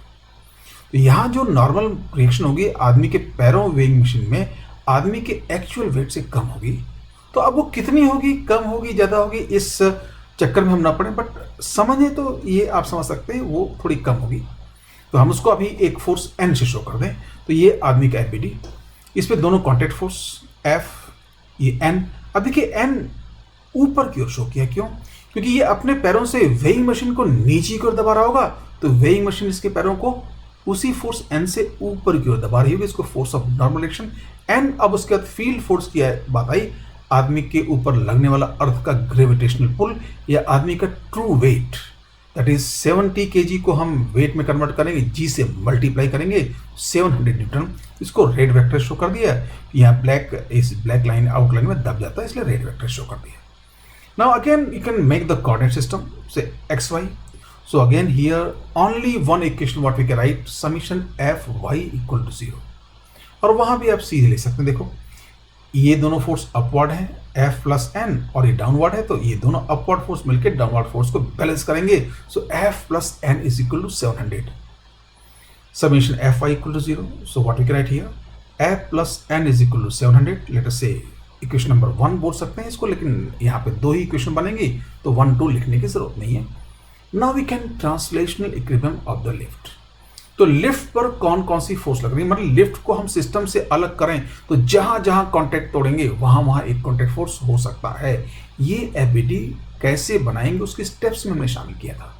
तो यहां जो नॉर्मल रिएक्शन होगी आदमी के पैरों वेइंग मशीन में आदमी के एक्चुअल वेट से कम होगी। तो अब वो कितनी होगी, कम होगी, ज्यादा होगी, इस चक्कर में हम ना पड़े, बट समझे तो ये आप समझ सकते हैं वो थोड़ी कम होगी। तो हम उसको अभी एक फोर्स एन से शो कर दें। तो ये आदमी का एफबीडी, इस पे दोनों कॉन्टैक्ट फोर्स एफ, ये एन। अब देखिए एन ऊपर की ओर शो किया, क्यों? क्योंकि ये अपने पैरों से वेइंग मशीन को नीचे की ओर दबा रहा होगा, तो वेइंग मशीन इसके पैरों को उसी फोर्स एन से ऊपर की ओर दबा रही होगी, इसको force of normal action N. अब उसके बाद फील्ड फोर्स की बात आई, आदमी के ऊपर लगने वाला अर्थ का ग्रेविटेशनल पुल या आदमी का true weight, that is 70 kg को हम वेट में कन्वर्ट करेंगे, जी से मल्टीप्लाई करेंगे 700 न्यूटन। इसको रेड वेक्टर शो कर दिया। यहाँ ब्लैक, इस ब्लैक लाइन आउटलाइन में दब जाता है, इसलिए रेड वेक्टर शो कर दिया। Now again you can make the coordinate system से X Y. So again here only one equation what we can write, summation F Y equal to 0। और वहां भी आप सीधे लिख सकते हैं। देखो ये दोनों फोर्स अपवर्ड है F प्लस एन, और ये डाउनवर्ड है, तो ये दोनों अपवर्ड फोर्स मिलकर डाउनवर्ड फोर्स को बैलेंस करेंगे। So F plus N is equal to 700। Summation F Y equal to 0। So what we can write here, F plus N is equal to 700। Let us say equation number 1 बोल सकते हैं इसको, लेकिन यहाँ पे 2 ही इक्वेशन बनेंगी तो 1 2 लिखने की जरूरत नहीं है। Now we can translational equilibrium of the lift. तो लिफ्ट पर कौन कौन सी फोर्स लग रही है, मतलब लिफ्ट को हम सिस्टम से अलग करें तो जहां जहां कांटेक्ट तोड़ेंगे वहां वहां एक कांटेक्ट फोर्स हो सकता है। ये एफबीडी कैसे बनाएंगे उसके स्टेप्स में हमने शामिल किया था।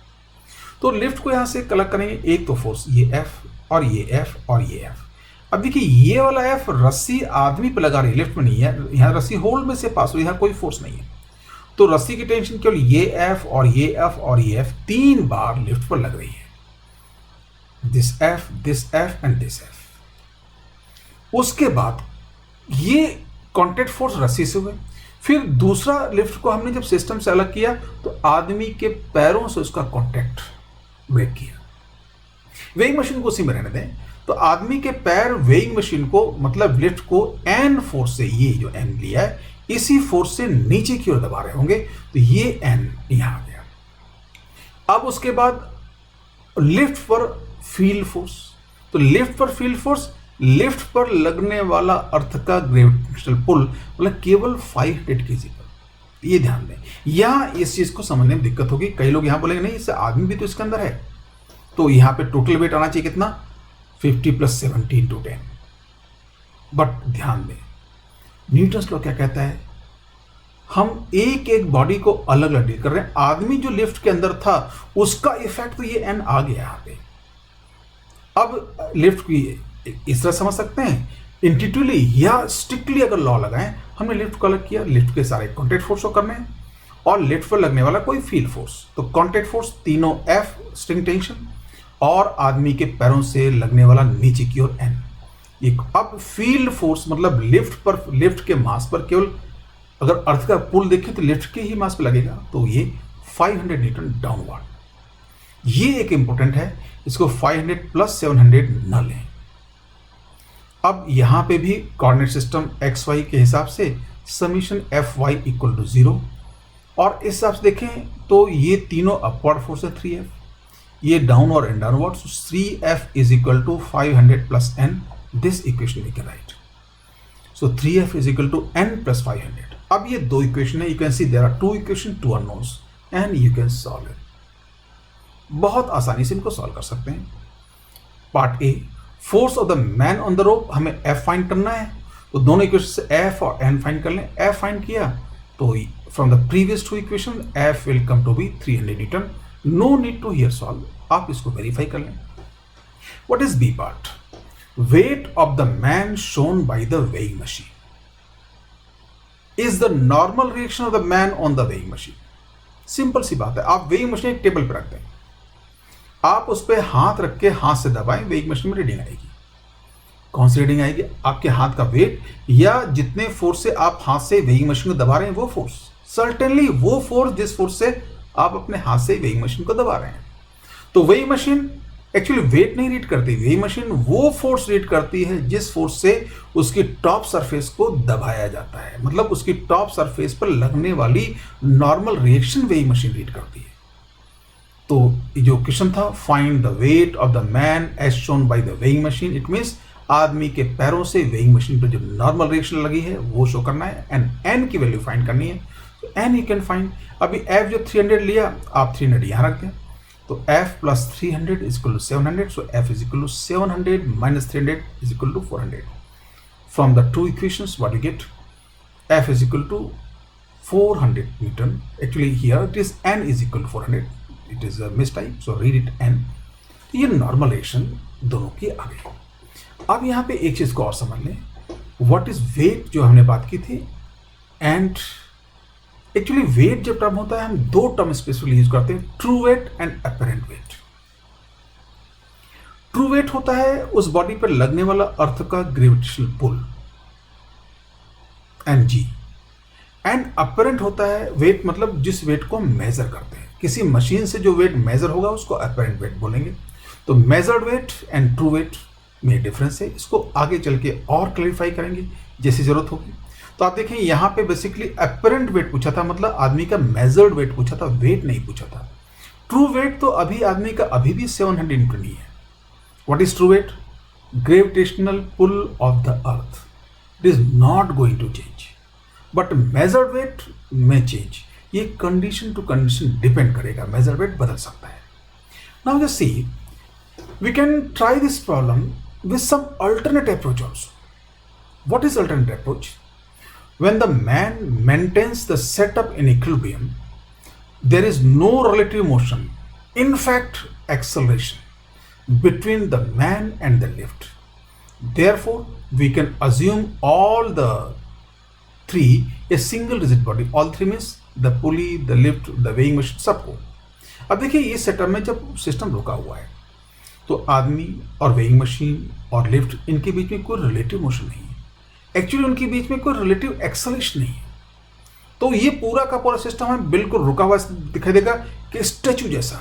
तो लिफ्ट को यहां से अलग करेंगे, एक तो फोर्स ये एफ और ये एफ और ये एफ। अब देखिए ये वाला एफ रस्सी आदमी पर लगा रही है, लिफ्ट में नहीं है, यहाँ रस्सी होल्ड में से पास हुई, यहाँ कोई फोर्स नहीं है। तो रस्सी की टेंशन केवल ये एफ और ये एफ और ये एफ 3 बार लिफ्ट पर लग रही है, this F and this F. उसके बाद ये कॉन्टैक्ट फोर्स रस्सी से हुए, फिर दूसरा लिफ्ट को हमने जब सिस्टम से अलग किया तो आदमी के पैरों से उसका कॉन्टैक्ट ब्रेक किया। वेइंग मशीन को उसी में रहने दें, तो आदमी के पैर वेइंग मशीन को मतलब लिफ्ट को एन फोर्स से, ये जो एन लिया है इसी फोर्स से नीचे की ओर दबा रहे होंगे, तो ये एन यहां आ गया। अब उसके बाद लिफ्ट पर फील्ड फोर्स, तो लिफ्ट पर फील्ड फोर्स, लिफ्ट पर लगने वाला अर्थ का ग्रेविटेशनल पुल मतलब केवल 500 kg पर। ये ध्यान दें, यहां इस चीज को समझने में दिक्कत होगी। कई लोग यहां बोलेंगे नहीं इससे आदमी भी तो इसके अंदर है, तो यहां पे टोटल वेट आना चाहिए कितना, 50 + 70 × 10। बट ध्यान दें न्यूटन्स लॉ क्या कहता है, हम एक एक बॉडी को अलग अलग डील कर रहे हैं। आदमी जो लिफ्ट के अंदर था उसका इफेक्ट तो ये एन आ गया यहां पे। अब लिफ्ट की इस तरह समझ सकते हैं, इंट्यूटिवली या स्ट्रिक्टली अगर लॉ लगाएं, हमने लिफ्ट को अलग किया, लिफ्ट के सारे कॉन्टैक्ट फोर्स को करने हैं और लिफ्ट पर लगने वाला कोई फील्ड फोर्स। तो कॉन्टैक्ट फोर्स तीनों एफ स्ट्रिंग टेंशन और आदमी के पैरों से लगने वाला नीचे की ओर एन। अब फील्ड फोर्स मतलब लिफ्ट के मास पर केवल अगर अर्थ का पुल देखें तो लिफ्ट के ही मास पर लगेगा, तो ये 500 न्यूटन डाउनवर्ड। ये एक इंपॉर्टेंट है, इसको 500 + 700 न लें। अब यहां पे भी कोऑर्डिनेट सिस्टम एक्स वाई के हिसाब से summation F Y equal to 0, और इस हिसाब से देखें तो ये तीनों अपवर्ड फोर्स है 3f, ये downward and downward, so 3f is equal to 500 + n। This equation we can write. So 3F is equal to n plus 500। अब ये दो इक्वेशन है, you can see there are two equation, two unknowns, and you can solve it. बहुत आसानी से इनको सॉल्व कर सकते हैं। Part A, force of the man on the rope, हमें F फाइंड करना है, तो दोनों इक्वेशन से F और N फाइंड कर लें। F फाइंड किया तो from the previous two equation F will come to be 300 newton. No need to here solve, आप इसको वेरीफाई कर लें। What is B part? Weight of the man shown by the weighing machine is the normal reaction of the man on the weighing machine. Simple सी बात है, आप वेइंग मशीन एक टेबल पर रखते हैं, आप उस पर हाथ रख के हाथ से दबाएं, वेइंग मशीन में रीडिंग आएगी। कौन सी रीडिंग आएगी? आपके हाथ का वेट या जितने फोर्स से आप हाथ से वेइंग मशीन को दबा रहे हैं वो फोर्स। सर्टेनली वो फोर्स जिस फोर्स से आप अपने हाथ से वेइंग मशीन को दबा रहे हैं। तो वेइंग मशीन एक्चुअली वेट नहीं रीड करती, वेइंग मशीन वो फोर्स रीड करती है जिस फोर्स से उसकी टॉप सरफेस को दबाया जाता है, मतलब उसकी टॉप सरफेस पर लगने वाली normal reaction weighing machine read करती है। तो जो क्वेश्चन था, find the weight of the man as shown by the weighing machine, it means आदमी के पैरों से वेइंग मशीन पर जो नॉर्मल रिएक्शन लगी है वो शो करना है, एंड एन की वैल्यू फाइंड करनी है। तो एन यू कैन फाइंड, अभी एफ जो 300 लिया, आप 300 यहाँ रख दें, तो F plus 300 is equal to 700, so F is equal to 700 minus 300 is equal to 400। From the two equations what you get? F is equal to 400 newton, actually here it is N is equal to 400, it is miss type, so read it N. ये नॉर्मल रिएक्शन दोनों की आ गई। अब यहाँ पे एक चीज को और समझ लें, व्हाट इज वेट जो हमने बात की थी, एंड एक्चुअली वेट जब टर्म होता है हम दो टर्म स्पेसिफिकली यूज करते हैं, true weight and apparent weight. True weight होता है उस बॉडी पर लगने वाला अर्थ का gravitational pull and g, and apparent होता है वेट, मतलब जिस वेट को हम मेजर करते हैं, किसी मशीन से जो वेट मेजर होगा उसको अपरेंट वेट बोलेंगे। तो measured weight and true weight में डिफरेंस है, इसको आगे चल के और क्लैरिफाई करेंगे जैसी जरूरत होगी। तो आप देखें यहाँ पे बेसिकली अपरेंट वेट पूछा था, मतलब आदमी का मेजर्ड वेट पूछा था, वेट नहीं पूछा था। ट्रू वेट तो अभी आदमी का अभी भी 700 न्यूटन ही है। What is true weight? Gravitational pull of the earth, it is not going to change, but measured weight में चेंज, ये कंडीशन टू कंडीशन डिपेंड करेगा, मेजर्ड वेट बदल सकता है। Now just see, we can try this problem with some alternate approach also. What is alternate approach? When the man maintains the setup in equilibrium, there is no relative motion, in fact acceleration between the man and the lift. Therefore, we can assume all the three a single rigid body. All three means the pulley, the lift, the weighing machine, सबको। अब देखिए ये सेटअप में जब सिस्टम रुका हुआ है तो आदमी और वेइंग मशीन और लिफ्ट, इनके बीच में कोई रिलेटिव मोशन नहीं है, एक्चुअली उनके बीच में कोई रिलेटिव एक्सेलरेशन नहीं है। तो ये पूरा का पूरा सिस्टम हमें बिल्कुल रुका हुआ दिखाई देगा कि स्टैचू जैसा।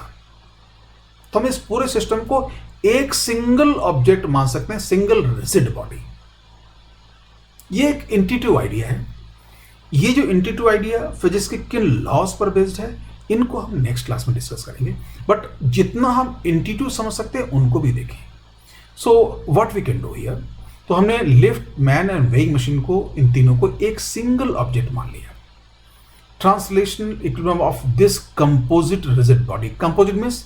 तो हम इस पूरे सिस्टम को एक सिंगल ऑब्जेक्ट मान सकते हैं, सिंगल रिजिड बॉडी। ये एक इंट्यूटिव आइडिया है। ये जो इंट्यूटिव आइडिया फिजिक्स के किन लॉज पर बेस्ड है, इनको हम नेक्स्ट क्लास में डिस्कस करेंगे, बट जितना हम इंट्यूटिव समझ सकते हैं उनको भी देखें। So what we can do here, तो हमने lift, man and weighing machine को, इन तीनों को एक सिंगल ऑब्जेक्ट मान लिया। Translational equilibrium of this composite rigid body, composite means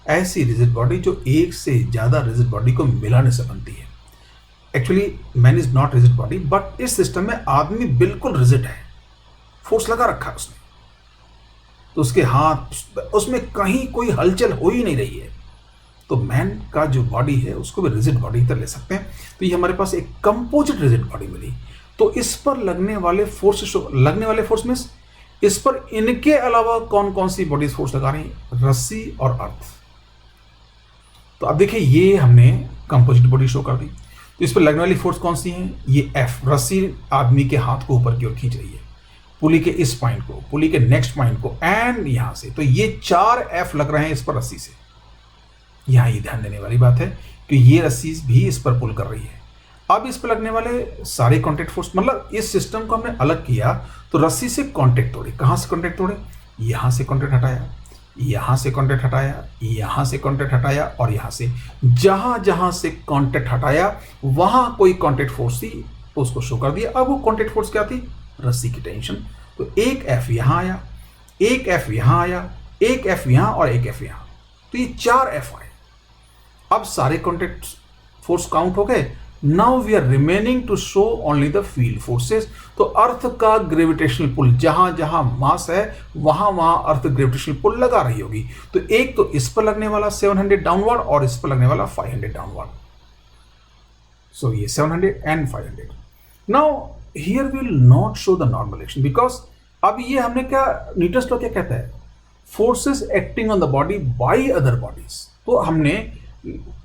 ऐसी रिजिड बॉडी जो एक से ज्यादा रिजिड बॉडी को मिलाने से बनती है। Actually man is not rigid body, but इस सिस्टम में आदमी बिल्कुल रिजिड है, फोर्स लगा रखा है उसने, तो उसके हाथ, उसमें कहीं कोई हलचल हो ही नहीं रही है। तो मैन का जो बॉडी है उसको भी रिजिड बॉडी की तरह ले सकते हैं। तो ये हमारे पास एक कंपोजिट रिजिड बॉडी मिली। तो इस पर लगने वाले फोर्स मींस इस पर इनके अलावा कौन कौन सी बॉडीज फोर्स लगा रही हैं? रस्सी और अर्थ। तो अब देखिए ये हमने कंपोजिट बॉडी शो कर दी। तो इस पर लगने वाली फोर्स कौन सी है? ये एफ, रस्सी आदमी के हाथ को ऊपर की ओर खींच रही है, पुली के इस पॉइंट को, पुली के नेक्स्ट पॉइंट को, एंड यहां से। तो ये 4 एफ लग रहे हैं इस पर रस्सी से। यहां ये ध्यान देने वाली बात है कि ये रस्सी भी इस पर पुल कर रही है। अब इस पर लगने वाले सारे कॉन्टैक्ट फोर्स, मतलब इस सिस्टम को हमने अलग किया तो रस्सी से कॉन्टैक्ट तोड़े। कहां से कॉन्टैक्ट तोड़े? यहां से कॉन्टैक्ट हटाया, यहां से कॉन्टैक्ट हटाया, यहां से कॉन्टैक्ट हटाया, और यहां से। जहां जहां से कॉन्टैक्ट हटाया वहां कोई कॉन्टैक्ट फोर्स थी, उसको शो कर दिया। अब वो कॉन्टैक्ट फोर्स क्या थी, रस्सी की टेंशन। तो एक एफ यहां आया, एक एफ यहां आया, एक एफ यहां और एक एफ यहां, तो ये 4 एफ आए। अब सारे कॉन्टैक्ट फोर्स काउंट हो गए। Now we are remaining to show only the field forces. तो अर्थ का ग्रेविटेशनल पुल, जहां जहां मास है वहां वहां अर्थ ग्रेविटेशनल पुल लगा रही होगी। तो एक तो इस पर लगने वाला 700 डाउनवर्ड और इस पर लगने वाला 500 डाउनवर्ड। सो ये 700 and 500। Now here will not show the normal action because अब ये हमने क्या, न्यूटन्स लॉ क्या कहता है, forces acting on the body by other bodies. तो हमने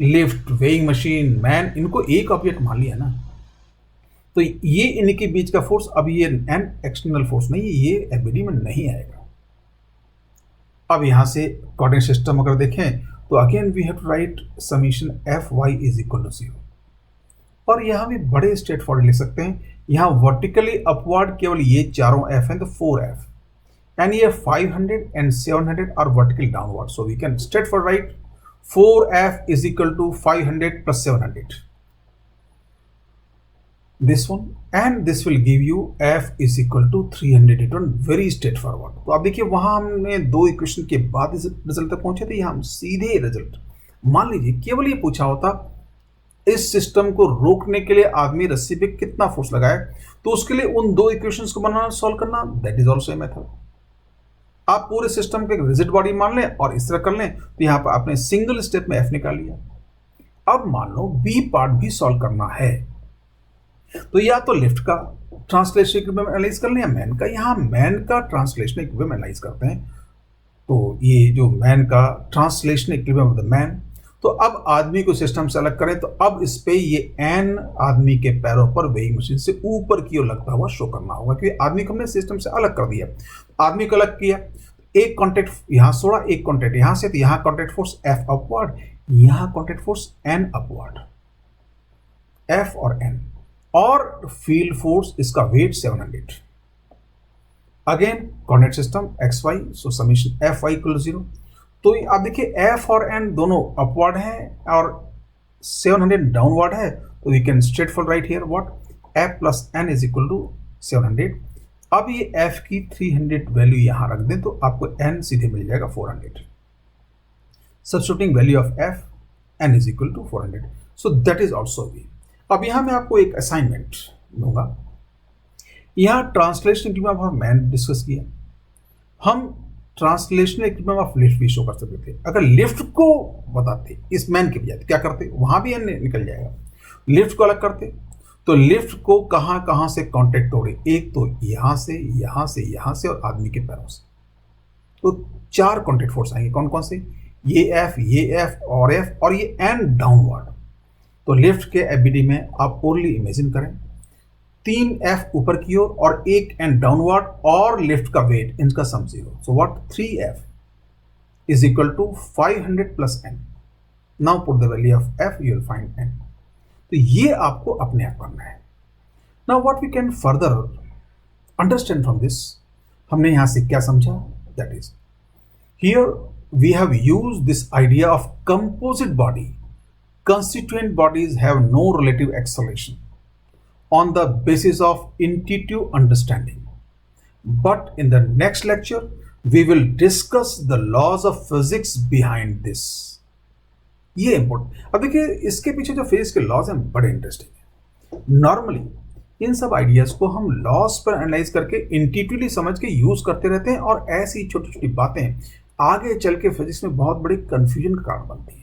लिफ्ट, वेइंग मशीन, मैन, इनको एक ऑब्जेक्ट मान लिया ना, तो ये इनके बीच का फोर्स, अब ये एन एक्सटर्नल फोर्स नहीं है, ये एबिडी में नहीं आएगा। अब यहां से कोऑर्डिनेट सिस्टम अगर देखें तो again we have to write summation F Y is equal to 0। और यहां भी बड़े स्ट्रेट फॉरवर्ड लिख सकते हैं। यहां वर्टिकली अपवर्ड केवल ये चारों एफ हैं, तो 4f, एंड ये 500 and 700 are vertical downward. So we can straightforward write 4f is equal to 500 plus 700. This one, and this will give you f is equal to 381. Very straightforward. तो आप देखिए वहां हमने दो इक्वेशन के बाद इस रिजल्ट तक पहुंचे थे, यहां हम सीधे रिजल्ट। मान लीजिए केवल ये पूछा होता इस सिस्टम को रोकने के लिए आदमी रस्सी पे कितना फोर्स लगाए, तो उसके लिए उन दो इक्वेशंस को बनाना, सॉल्व करना, that is also a method. आप पूरे सिस्टम को एक रिजिड बॉडी मान लें और इस तरह कर लें, तो यहां पर आपने सिंगल स्टेप में एफ निकाल लिया। अब मान लो बी पार्ट भी सॉल्व करना है, तो या तो लिफ्ट का ट्रांसलेशन इक्विलिब्रियम एनालाइज कर लें या मैन का। यहां मैन का ट्रांसलेशन इक्विलिब्रियम एनालाइज करते हैं। तो ये जो मैन का translation equilibrium of the man, तो अब आदमी को सिस्टम से अलग करें, तो अब इस पे ये एन आदमी के पैरों पर वेइंग मशीन से ऊपर की ओर लगता हुआ शो करना होगा, क्योंकि आदमी को हमने सिस्टम से अलग कर दिया। आदमी को अलग किया, एक कॉन्टैक्ट यहां छोड़ा, एक कॉन्टैक्ट यहां से, तो यहां कॉन्टैक्ट फोर्स एफ अपवर्ड, यहां contact force N upward, F और एन, और फील्ड फोर्स इसका weight 700। Again coordinate system X Y, so summation F Y equal 0। तो आप देखिए एफ और एन दोनों अपवर्ड हैं और 700 डाउनवर्ड है, तो we can straightforward write here what F plus N is equal to 700। अब ये f की 300 वैल्यू यहां रख दें, तो आपको n सीधे मिल जाएगा 400। Substituting value of f n is equal to 400, so that is also we. अब यहां मैं आपको एक असाइनमेंट दूंगा। यहां translation equilibrium of man discuss किया, हम ट्रांसलेशन इक्विलिब्रियम ऑफ लिफ्ट भी शो कर सकते थे। अगर लिफ्ट को बताते इस मैन के बजाय, क्या करते, वहां भी n निकल जाएगा। लिफ्ट को अलग करते, तो लिफ्ट को कहां कहां से कांटेक्ट तोड़े, एक तो यहां से, यहां से, यहां से और आदमी के पैरों से, तो 4 कांटेक्ट फोर्स आएंगे। कौन कौन से, ये एफ और ये एन डाउनवर्ड। तो लिफ्ट के एबीडी में आप ओनली इमेजिन करें 3 एफ ऊपर की ओर और 1 एन डाउनवर्ड और लिफ्ट का वेट, इनका sum 0। So what 3f is equal to 500 plus N. Now put the value of F, you will find N. तो ये आपको अपने आप करना है। Now what we can further understand from this, हमने यहां से क्या समझा, that is here we have used this idea of composite body. Constituent bodies have no relative acceleration on the basis of intuitive understanding. But in the next lecture, we will discuss the laws of physics behind this. ये इंपॉर्टेंट। अब देखिए इसके पीछे जो फिजिक्स के लॉज हैं बड़े इंटरेस्टिंग है। नॉर्मली इन सब आइडियाज को हम लॉज पर एनालाइज करके इंट्यूटिवली समझ के यूज करते रहते हैं, और ऐसी छोटी छोटी बातें आगे चल के फिजिक्स में बहुत बड़ी कंफ्यूजन का कारण बनती है।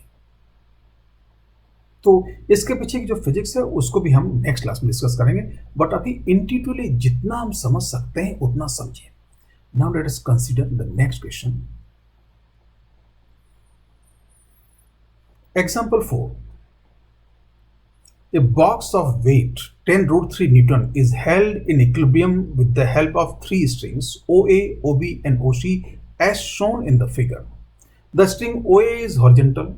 तो इसके पीछे की जो फिजिक्स है उसको भी हम नेक्स्ट क्लास में डिस्कस करेंगे, बट अभी इंट्यूटिवली जितना हम समझ सकते हैं उतना समझिए। Now let us consider the next question. Example 4, a box of weight 10 root 3 Newton is held in equilibrium with the help of 3 strings OA, OB and OC as shown in the figure. The string OA is horizontal.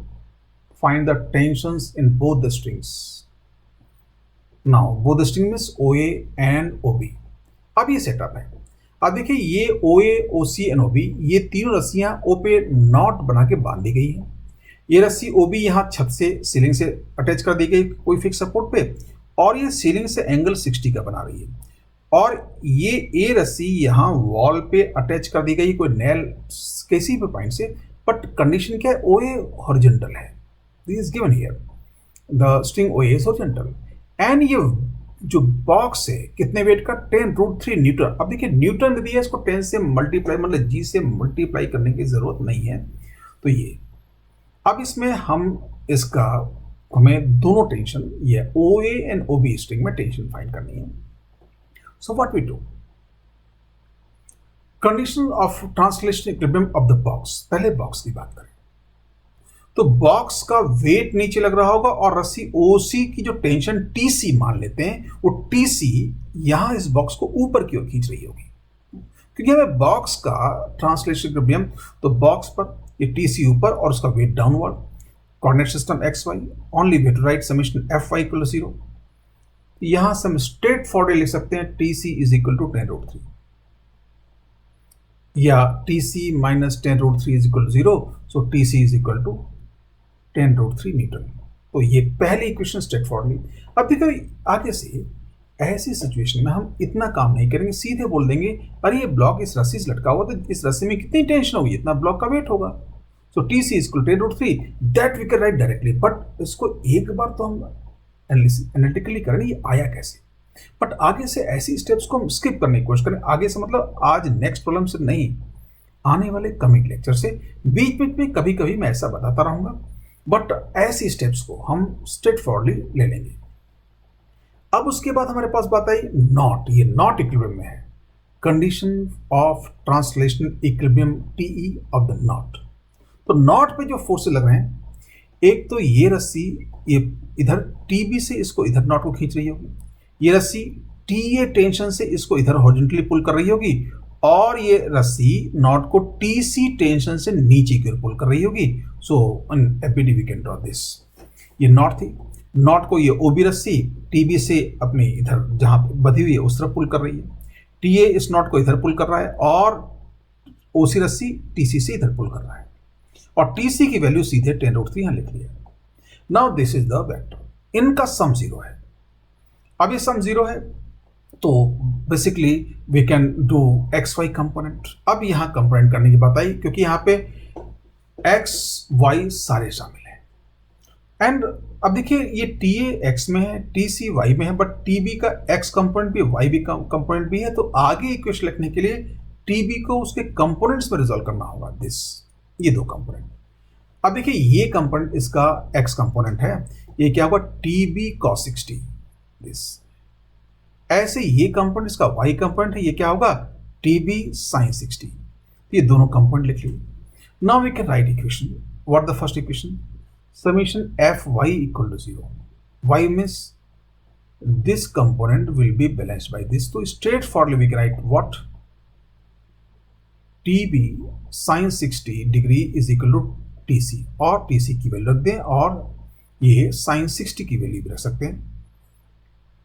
Find the tensions in both the strings. Now both the string means OA and OB. अब ये सेटअप है। अब देखिए ये OA, OC and OB, ये तीनों रस्सियां O पे नॉट बना के बांध दी गई हैं। ये रस्सी OB यहाँ छत से, सीलिंग से अटैच कर दी गई कोई फिक्स सपोर्ट पे, और ये सीलिंग से एंगल 60 का बना रही है, और ये ए रस्सी यहाँ वॉल पे अटैच कर दी गई कोई नेल किसी भी पॉइंट से, बट कंडीशन क्या है, ओ ए हॉरिजॉन्टल है, this is given here, the string O A is horizontal, and ये जो बॉक्स है कितने वेट का, 10√3 न्यूटन। अब देखिए न्यूटन में दिया है, इसको 10 से मल्टीप्लाई मतलब जी से मल्टीप्लाई करने की जरूरत नहीं है। तो ये अब इसमें हम इसका हमें दोनों टेंशन, ये O A and O B string में टेंशन फाइंड करनी है। So what we do, condition of translation equilibrium of the box, पहले बॉक्स की बात करें तो बॉक्स का वेट नीचे लग रहा होगा और रस्सी ओसी की जो टेंशन टीसी मान लेते हैं, वो टीसी यहां इस बॉक्स को ऊपर की ओर खींच रही होगी, क्योंकि हमें बॉक्स का ट्रांसलेशन इक्विलिब्रियम, तो बॉक्स पर ये टीसी ऊपर और उसका weight downward, coordinate system X Y, only way to write summation F Y equal to 0। यहां से हम स्ट्रेट फॉरवर्ड लिख सकते हैं टीसी इज इक्वल टू 10√3 या TC minus 10√3 is equal to 0, so TC is equal to 10√3 newton. तो ये पहली इक्वेशन स्ट्रेट फॉरवर्डली। अब देखो आगे से ऐसी सिचुएशन में हम इतना काम नहीं करेंगे, सीधे बोल देंगे अरे ये ब्लॉक इस रस्सी से लटका हुआ, तो इस रस्सी में कितनी टेंशन होगी, इतना ब्लॉक का वेट होगा, so T C equal 10√3, that we can write directly. But इसको एक बार तो हम एनालिटिकली करें ये आया कैसे, बट आगे से ऐसी स्टेप्स को हम स्किप करने की कोशिश करें, आगे से मतलब आज नेक्स्ट प्रॉब्लम से नहीं, आने वाले कमिंग लेक्चर से बीच बीच में कभी कभी मैं ऐसा बताता रहूंगा, बट ऐसी स्टेप्स को हम स्ट्रेट फॉरवर्डली ले लेंगे। अब उसके बाद हमारे पास बात आई नॉट, ये नॉट इक्विलिब्रियम में है, condition of translation equilibrium TE of the knot. तो नॉट पे जो फोर्सेस लग रहे हैं, एक तो ये रस्सी ये इधर टीबी से इसको इधर नॉट को खींच रही होगी, ये रस्सी टीए टेंशन से इसको इधर हॉरिजॉन्टली पुल कर रही होगी, और ये रस्सी नॉट को टीसी टेंशन से नीचे की ओर पुल कर रही होगी। So on FBD we can draw this, ये नॉट थी, नॉट को ये ओबी रस्सी टीबी से अपने इधर जहां बधी हुई है उस तरफ पुल कर रही है, टीए इस नॉट को इधर पुल कर रहा है, और ओसी रस्सी टीसी से इधर पुल कर रहा है, और टीसी की वैल्यू सीधे 10√3 यहां लिख लिया। Now this is the vector, इनका सम 0 है। अब ये सम 0 है तो basically we can do X Y component. अब यहां कंपोनेंट करने की बात आई, क्योंकि यहां पे एक्स वाई सारे शामिल हैं, एंड अब देखिए ये टी ए एक्स में है, टी सी वाई में है, बट टी बी का एक्स कंपोनेंट भी वाई भी कंपोनेंट भी है, तो आगे इक्वेशन लिखने के लिए टी बी को उसके कंपोनेंट्स में रिजॉल्व करना होगा, दिस ये दो कंपोनेंट। अब देखिए ये कंपोनेंट इसका एक्स कंपोनेंट है, ये क्या होगा टी बी कॉस 60, दिस। ऐसे ये कंपोनेंट इसका y कंपोनेंट है, ये क्या होगा टी बी साइन 60, ये दोनों कंपोनेंट लिख लीजिए। Now we can write equation, what the first equation, summation F Y equal to 0, y means this component will be balanced by this, तो straight forwardly we can write what T B sine 60 degree is equal to T C, और टी सी की वैल्यू रख दें, और ये साइन 60 की वैल्यू भी रख सकते हैं,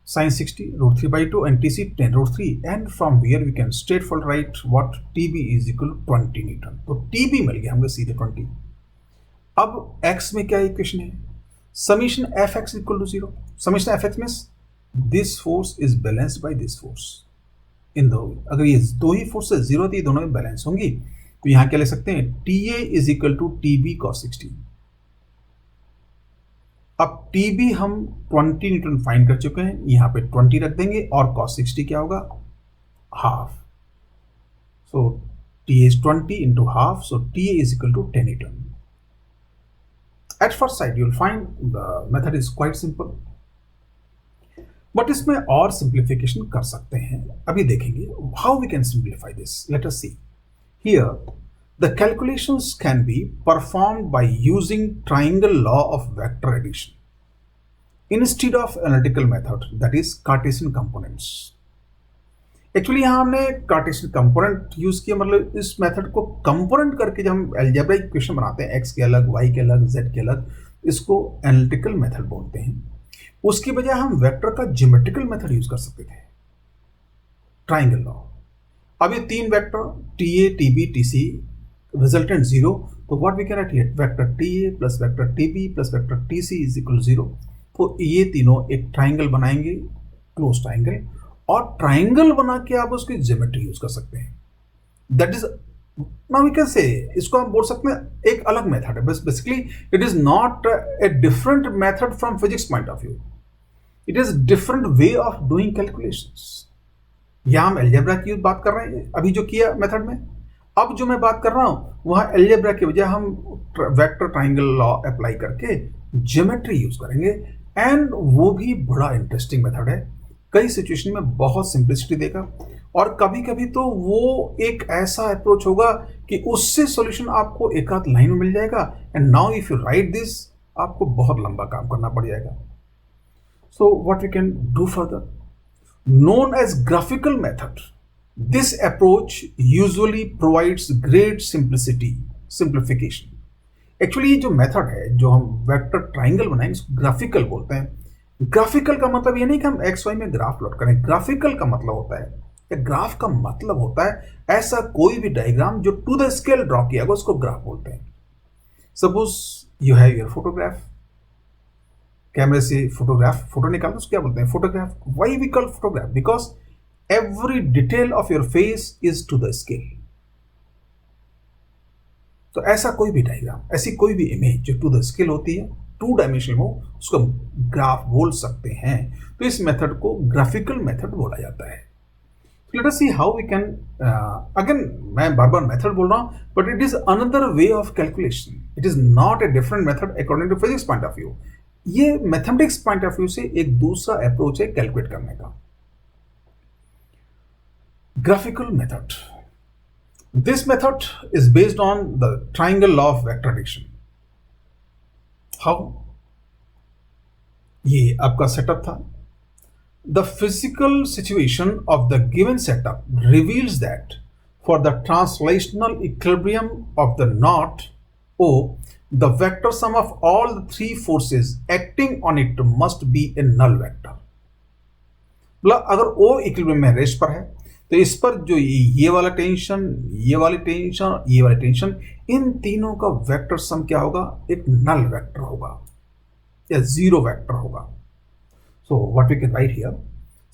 sin 60 √3/2 and TC 10√3, and from here we can straightforward write what TB is equal to 20 Newton. तो TB मिल गया हमको सीधे 20। अब x में क्या इक्वेशन है, summation fx equal to 0, summation fx means this force is balanced by this force, इन दो अगर ये दो ही फोर्सेस 0 थी, दोनों में बैलेंस होंगी, तो यहां क्या ले सकते हैं TA is equal to TB cos 60। अब टीबी हम 20 न्यूटन फाइंड कर चुके हैं, यहां पे 20 रख देंगे, और cos 60 क्या होगा half, so T is 20 into half, so T is equal to 10 newton. At first sight you will find the method is quite simple, but इसमें और सिंप्लीफिकेशन कर सकते हैं, अभी देखेंगे how we can simplify this. Let us see here the calculations can be performed by using triangle law of vector addition instead of analytical method, that is Cartesian components। Actually यहां हमने कार्टेशियन कंपोनेंट यूज किया, मतलब इस मेथड को कंपोनेंट करके जब हम अलजेब्रिक इक्वेशन बनाते हैं, एक्स के अलग, वाई के अलग, जेड के अलग, इसको एनालिटिकल मेथड बोलते हैं। उसकी बजाय हम वेक्टर का ज्योमेट्रिकल मेथड यूज कर सकते थे, ट्राइंगल लॉ। अब ये तीन vector T A T B T C, resultant 0, तो what we can write here, vector T A plus vector T B plus vector T C is equal 0। तो ये तीनों एक ट्राइंगल बनाएंगे, क्लोज ट्राइंगल, और ट्राइंगल बना के आप उसकी ज्योमेट्री यूज कर सकते हैं। That is now we can say, इसको हम बोल सकते हैं एक अलग मेथड है। बस basically it is not a different method from physics point of view, it is different way of doing calculations. यहां हम एल्जेब्रा की बात कर रहे हैं अभी जो किया मेथड में, अब जो मैं बात कर रहा हूं वहां एल्जेब्रा की बजाय हम वेक्टर ट्राइंगल लॉ अप्लाई करके ज्योमेट्री यूज करेंगे, एंड वो भी बड़ा इंटरेस्टिंग मेथड है। कई सिचुएशन में बहुत सिंपलिसिटी देगा, और कभी कभी तो वो एक ऐसा अप्रोच होगा कि उससे सॉल्यूशन आपको एक आध लाइन में मिल जाएगा, and now if you write this आपको बहुत लंबा काम करना पड़ जाएगा। So what we can do further, known as graphical method, this approach usually provides great simplification। Actually ये जो मेथड है जो हम वेक्टर ट्राइंगल बनाएंगे इसको ग्राफिकल बोलते हैं। ग्राफिकल का मतलब ये नहीं कि हम एक्स वाई में ग्राफ प्लॉट करें, ग्राफिकल का मतलब होता है, या ग्राफ का मतलब होता है ऐसा कोई भी डायग्राम जो टू द स्केल ड्रॉ किया गया उसको ग्राफ बोलते हैं। Suppose you have your photograph, कैमरे से फोटो निकालते उसको क्या बोलते हैं, photograph. Why we call photograph, because every detail of your face is to the scale. तो ऐसा कोई भी डायग्राम, ऐसी कोई भी इमेज जो टू द स्केल होती है, टू डायमेंशनल हो, उसको ग्राफ बोल सकते हैं। तो इस मेथड को ग्राफिकल मेथड बोला जाता है। Let us see how we can, again मैं बार बार मेथड बोल रहा हूं, but it is another way of calculation, it is not a different method according to physics point of view. ये मैथमेटिक्स पॉइंट ऑफ व्यू से एक दूसरा अप्रोच है कैलकुलेट करने का। Graphical method, this method is based on the triangle law of vector addition. How, ये आपका सेटअप था। The physical situation of the given setup reveals that for the translational equilibrium of the knot O, the vector sum of all the three forces acting on it must be a null vector। मतलब अगर O इक्विलिब्रियम में रेस्ट पर है तो इस पर जो ये वाला टेंशन, ये वाली टेंशन, ये वाली टेंशन, इन तीनों का वेक्टर सम क्या होगा, एक नल वेक्टर होगा या जीरो वेक्टर होगा। So what we can write here,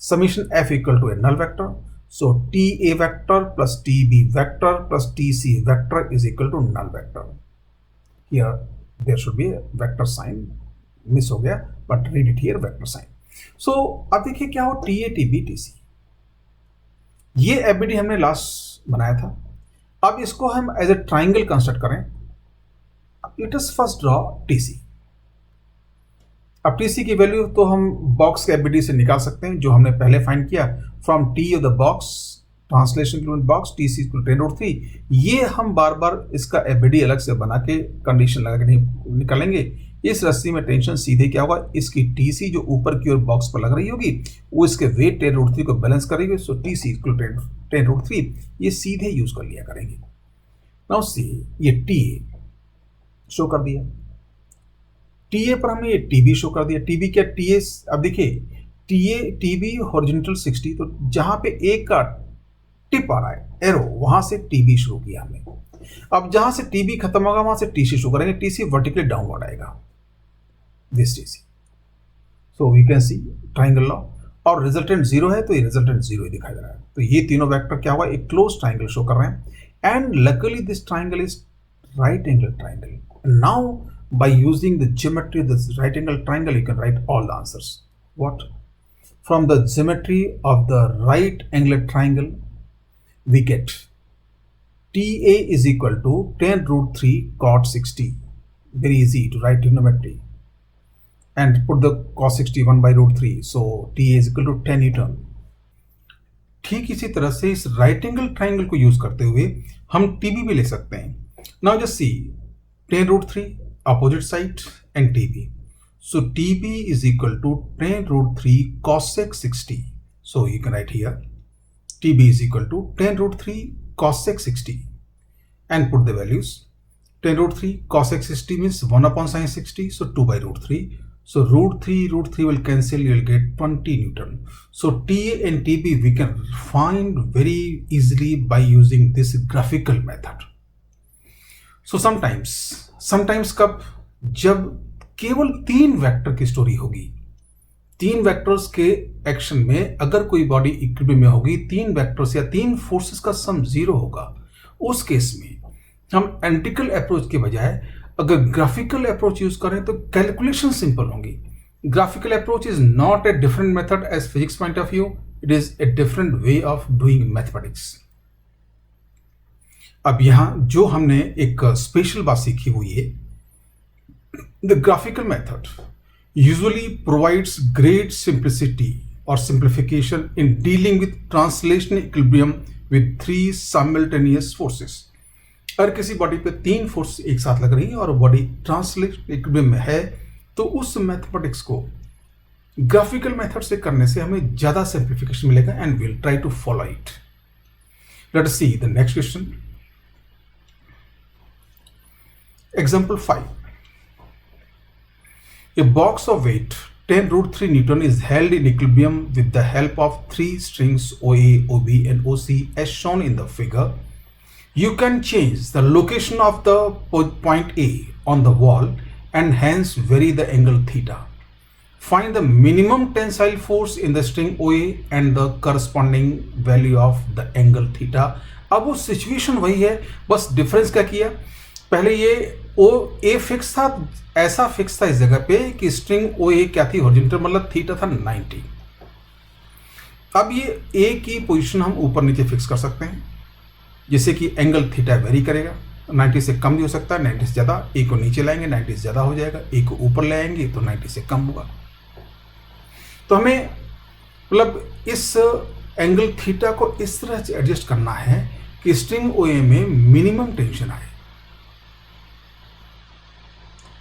summation F equal to a null vector. So TA vector plus TB vector plus TC vector is equal to null vector. Here there should be a vector sign, miss हो गया, but read it here vector sign। So अब देखिए क्या हो, TA TB TC, ये FBD हमने लास्ट बनाया था। अब इसको हम एज ए ट्राइंगल कंस्ट्रक्ट करें। Let us first draw TC। अब TC की वैल्यू तो हम बॉक्स के FBD से निकाल सकते हैं जो हमने पहले फाइंड किया, from T of the box translation box TC equal 10√3। ये हम बार बार इसका FBD अलग से बना के कंडीशन लगा के नहीं निकालेंगे। इस रस्सी में टेंशन सीधे क्या होगा, इसकी TC जो ऊपर की ओर बॉक्स पर लग रही होगी वो इसके वेट 10√3 को बैलेंस करेगी। सो TC इक्वल 10√3 ये सीधे यूज कर लिया करेंगे। नाउ सी, ये TA शो कर दिया, TA पर हमने ये TB शो कर दिया। TB क्या, TA, अब देखिए TB हॉरिजॉन्टल 60, तो जहां पे एक का टिप आ रहा है एरो, वहां से TB शुरू किया हमने। अब जहां से TB खत्म होगा वहां से TC शुरू करेंगे, TC वर्टिकली डाउनवर्ड आएगा, this TC। So we can see triangle law, और रिजल्टेंट 0 है तो ये रिजल्टेंट 0 ही दिखाई दे रहा है। तो ये तीनों वेक्टर क्या हुआ, एक क्लोज ट्राइंगल शो कर रहे हैं, and luckily this triangle is right angle triangle. Now by using the geometry of this right angle triangle you can right all the answers. What, from the geometry of the right angle triangle we get TA is equal to 10√3 cot 60, very easy to write trigonometry, and put the cos 60 1/√3, so TA is equal to 10 Newton। ठीक इसी तरह से इस राइट एंगल ट्राइंगल को यूज करते हुए हम TB भी ले सकते हैं। Now just C 10√3 opposite side and TB, so TB is equal to 10√3 cosec 60, so you can write here TB is equal to 10√3 cosec 60 and put the values। 10√3 cosec 60 means 1 upon sin 60, so 2/√3, so √3 will cancel, you will get 20 Newton। So TA and TB we can find very easily by using this graphical method। So sometimes कब, जब केवल 3 वेक्टर की स्टोरी होगी। 3 वेक्टर्स के एक्शन में अगर कोई बॉडी इक्विलिब्रियम में होगी, 3 वेक्टर्स या 3 फोर्सेस का सम 0 होगा, उस केस में हम एनालिटिकल अप्रोच के बजाय अगर ग्राफिकल अप्रोच यूज करें तो कैलकुलेशन सिंपल होंगी। Graphical approach is not a different method as physics point of view, it is a different way of doing mathematics. अब यहां जो हमने एक स्पेशल बात सीखी हुई है, the graphical method usually provides great simplicity or simplification in dealing with translational equilibrium with 3 simultaneous forces। अगर किसी बॉडी पे 3 फोर्स एक साथ लग रही है और बॉडी ट्रांसलेशनल इक्विलिब्रियम में है, तो उस मैथमेटिक्स को ग्राफिकल मेथड से करने से हमें ज्यादा सिंप्लीफिकेशन मिलेगा and will try to follow it. Let us see the next question. Example 5, a box of weight 10√3 Newton is held in equilibrium with the help of 3 strings OA, OB and OC as shown in the figure. You can change the location of the point A on the wall and hence vary the angle theta. Find the minimum tensile force in the string OA and the corresponding value of the angle theta. अब वो सिचुएशन वही है, बस डिफरेंस क्या किया, पहले ये ओ ए फिक्स था, ऐसा फिक्स था इस जगह पे कि स्ट्रिंग ओ ए क्या थी, हॉरिजॉन्टल, मतलब थीटा था 90। अब ये ए की पोजीशन हम ऊपर नीचे फिक्स कर सकते हैं, जैसे कि एंगल थीटा वेरी करेगा, 90 से कम भी हो सकता है, 90 से ज़्यादा। ए को नीचे लाएंगे 90 से ज़्यादा हो जाएगा, ए को ऊपर ले आएंगे तो 90 से कम होगा। तो हमें मतलब इस एंगल थीटा को इस तरह से एडजस्ट करना है कि स्ट्रिंग ओ ए में मिनिमम टेंशन आए।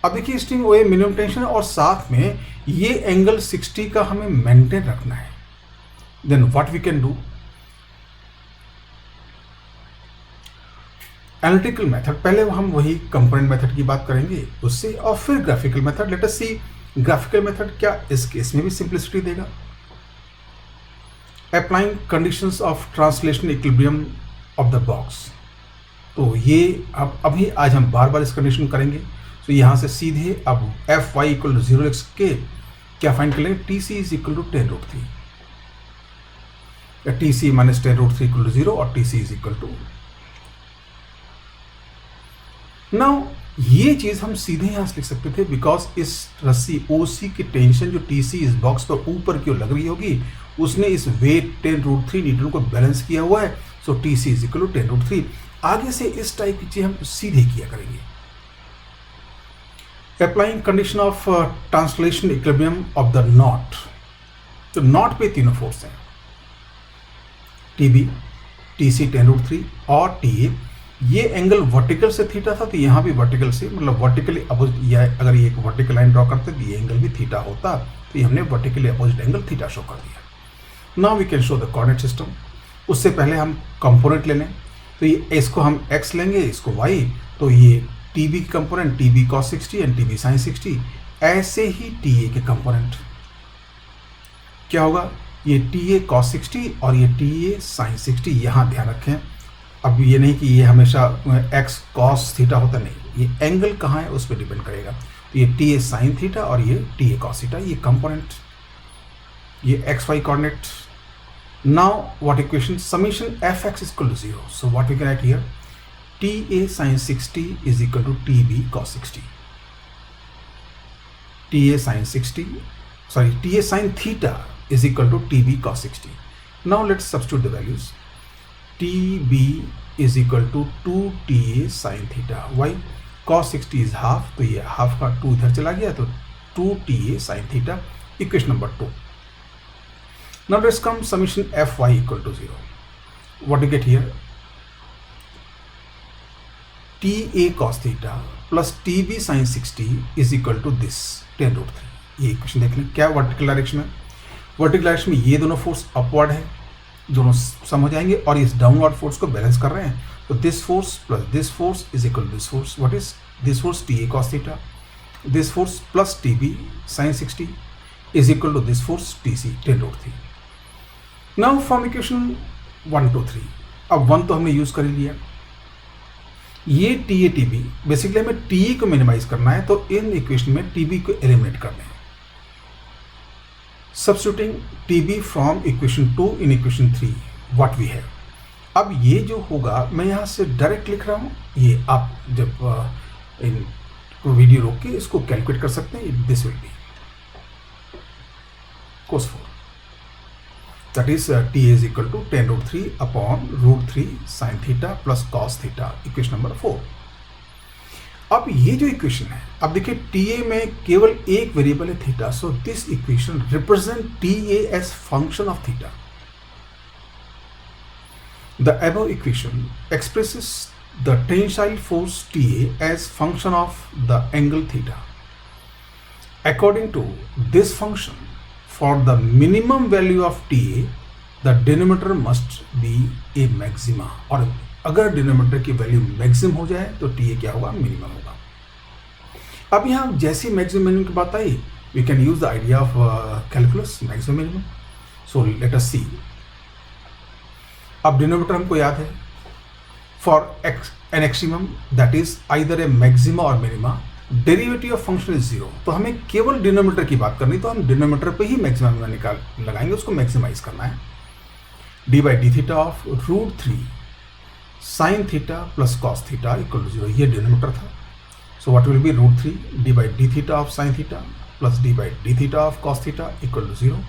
अब देखिए string O A minimum tension और साथ में ये एंगल 60 का हमें मेंटेन रखना है। Then what we can do, analytical method, पहले हम वही कंपोनेंट मेथड की बात करेंगे उससे, और फिर ग्राफिकल मेथड। लेट अस सी ग्राफिकल मेथड क्या इस केस में भी सिंप्लिसिटी देगा। Applying conditions of translational equilibrium of the box, तो ये अब अभी आज हम बार बार इस कंडीशन करेंगे। तो यहां से सीधे अब F Y equal to 0 X के क्या फाइंड कर लेंगे, T C is equal to 10√3, T C minus 10√3 equal to 0 और T C is equal to. Now ये चीज हम सीधे यहां से लिख सकते थे, बिकॉज इस रस्सी ओ सी की टेंशन जो टी सी इस बॉक्स पर ऊपर की ओर लग रही होगी, उसने इस वेट 10√3 न्यूटन को बैलेंस किया हुआ है। So T C is equal to 10√3। आगे से इस टाइप की चीज हम सीधे किया करेंगे। Applying condition of translation equilibrium of the knot, तो नॉट पे तीनों फोर्स हैं, टी बी, टी सी 10√3 और टी ए। ये एंगल वर्टिकल से थीटा था, तो यहाँ भी वर्टिकल से, मतलब वर्टिकली अपोजिट, या अगर ये एक वर्टिकल लाइन ड्रॉ करते तो ये एंगल भी थीटा होता, तो ये हमने vertically opposite angle theta show कर दिया। Now we can show the coordinate system. उससे पहले हम कंपोनेंट ले लें, तो ये इसको हम x लेंगे, इसको y, तो ये टी बी के component T B cos 60 and T B sine 60। ऐसे ही टी ए के कंपोनेंट क्या होगा, ये टी ए कॉस 60 और ये टी ए साइन 60। यहाँ ध्यान रखें, अब ये नहीं कि ये हमेशा x कॉस थीटा होता, नहीं, ये एंगल कहाँ है उस पर डिपेंड करेगा। तो ये टी ए साइन थीटा और ये टी ए कॉस थीटा, ये कंपोनेंट, ये X Y coordinate. Now what equation, summation F X equal to 0। So what we can write here, T A sine 60 is equal to T B cos 60, T A sine 60, sorry T A sine theta is equal to T B cos 60। Now let's substitute the values, T B is equal to 2 T A sine theta, why cos 60 is half, तो ये हाफ का 2 इधर चला गया, तो 2 T A sine theta, equation number 2। Now let's come summation fy equal to 0. What do you get here? Ta cos theta plus tb sin 60 is equal to this 10√3। ये इक्वेशन देख लें, क्या वर्टिकल डायरेक्शन है, वर्टिकल डायरेक्शन में ये दोनों फोर्स अपवर्ड है, दोनों सम हो जाएंगे, और इस डाउनवर्ड फोर्स को बैलेंस कर रहे हैं। तो this force plus this force is equal to this force. What is this force, टा cos theta, this force plus tb sin 60 is equal to this force tc 10√3। Now from equation 1 to 3, अब 1 तो हमने यूज कर ही लिया, ये T A T B, basically हमें टी ए को मिनिमाइज करना है, तो इन इक्वेशन में टी बी को एलिमिनेट कर दें। Substituting T B from equation 2 in equation 3 what we have. अब ये जो होगा मैं यहाँ से डायरेक्ट लिख रहा हूँ, ये आप जब इन वीडियो रोक के इसको कैलकुलेट कर सकते हैं। This will B cos 4, that is t is equal to 10 root 3 upon root 3 sin theta plus cos theta, equation number 4। अब ये जो इक्वेशन है, अब देखिए टी ए में केवल एक वेरिएबल है theta, so this equation represent T A as function of theta. The above equation expresses the tensile force TA as function of the angle theta. According to this function, for the minimum value of TA, the denominator must be a maxima. और अगर डिनोमिनेटर की वैल्यू मैक्सिमम हो जाए तो TA क्या होगा, मिनिमम होगा। अब यहाँ जैसी मैक्सिमम मिनिमम की बात आई, we can use the idea of calculus maximum minimum. So let us see. अब डिनोमिनेटर हमको याद है, for an extremum that is either a maxima और minima, derivative of function is 0। तो हमें केवल डिनोमिनेटर की बात करनी, तो हम डिनोमिनेटर पे ही मैक्सिमम निकाल लगाएंगे, उसको मैक्सिमाइज करना है। D by d theta of root 3 sine theta plus cos theta equal to 0, ये डिनोमिनेटर था। So what will be root 3 d by d theta of sine theta plus d by d theta of cos theta equal to 0।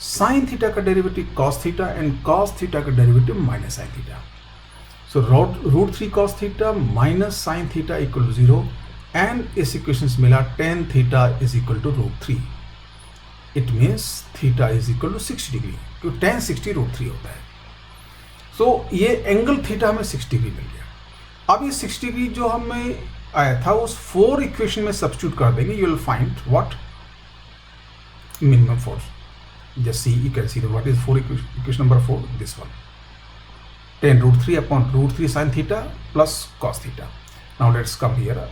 Sine theta का derivative cos theta and cos theta का derivative minus sine theta. So root 3 cos theta minus sine theta equal to 0, and इस इक्वेशन से मिला tan theta is equal to root 3। It means theta is equal to 60 degree, क्योंकि टेन 60 रूट 3 होता है। सो ये एंगल थीटा हमें 60 डिग्री मिल गया। अब ये 60 डिग्री जो हमें आया था उस 4 इक्वेशन में सब्स्टिट्यूट कर देंगे, you will find what, minimum force. Just see, you can see what is equation number 4, this one, 10 root 3 upon root 3 sin theta plus cos theta. Now let's come here.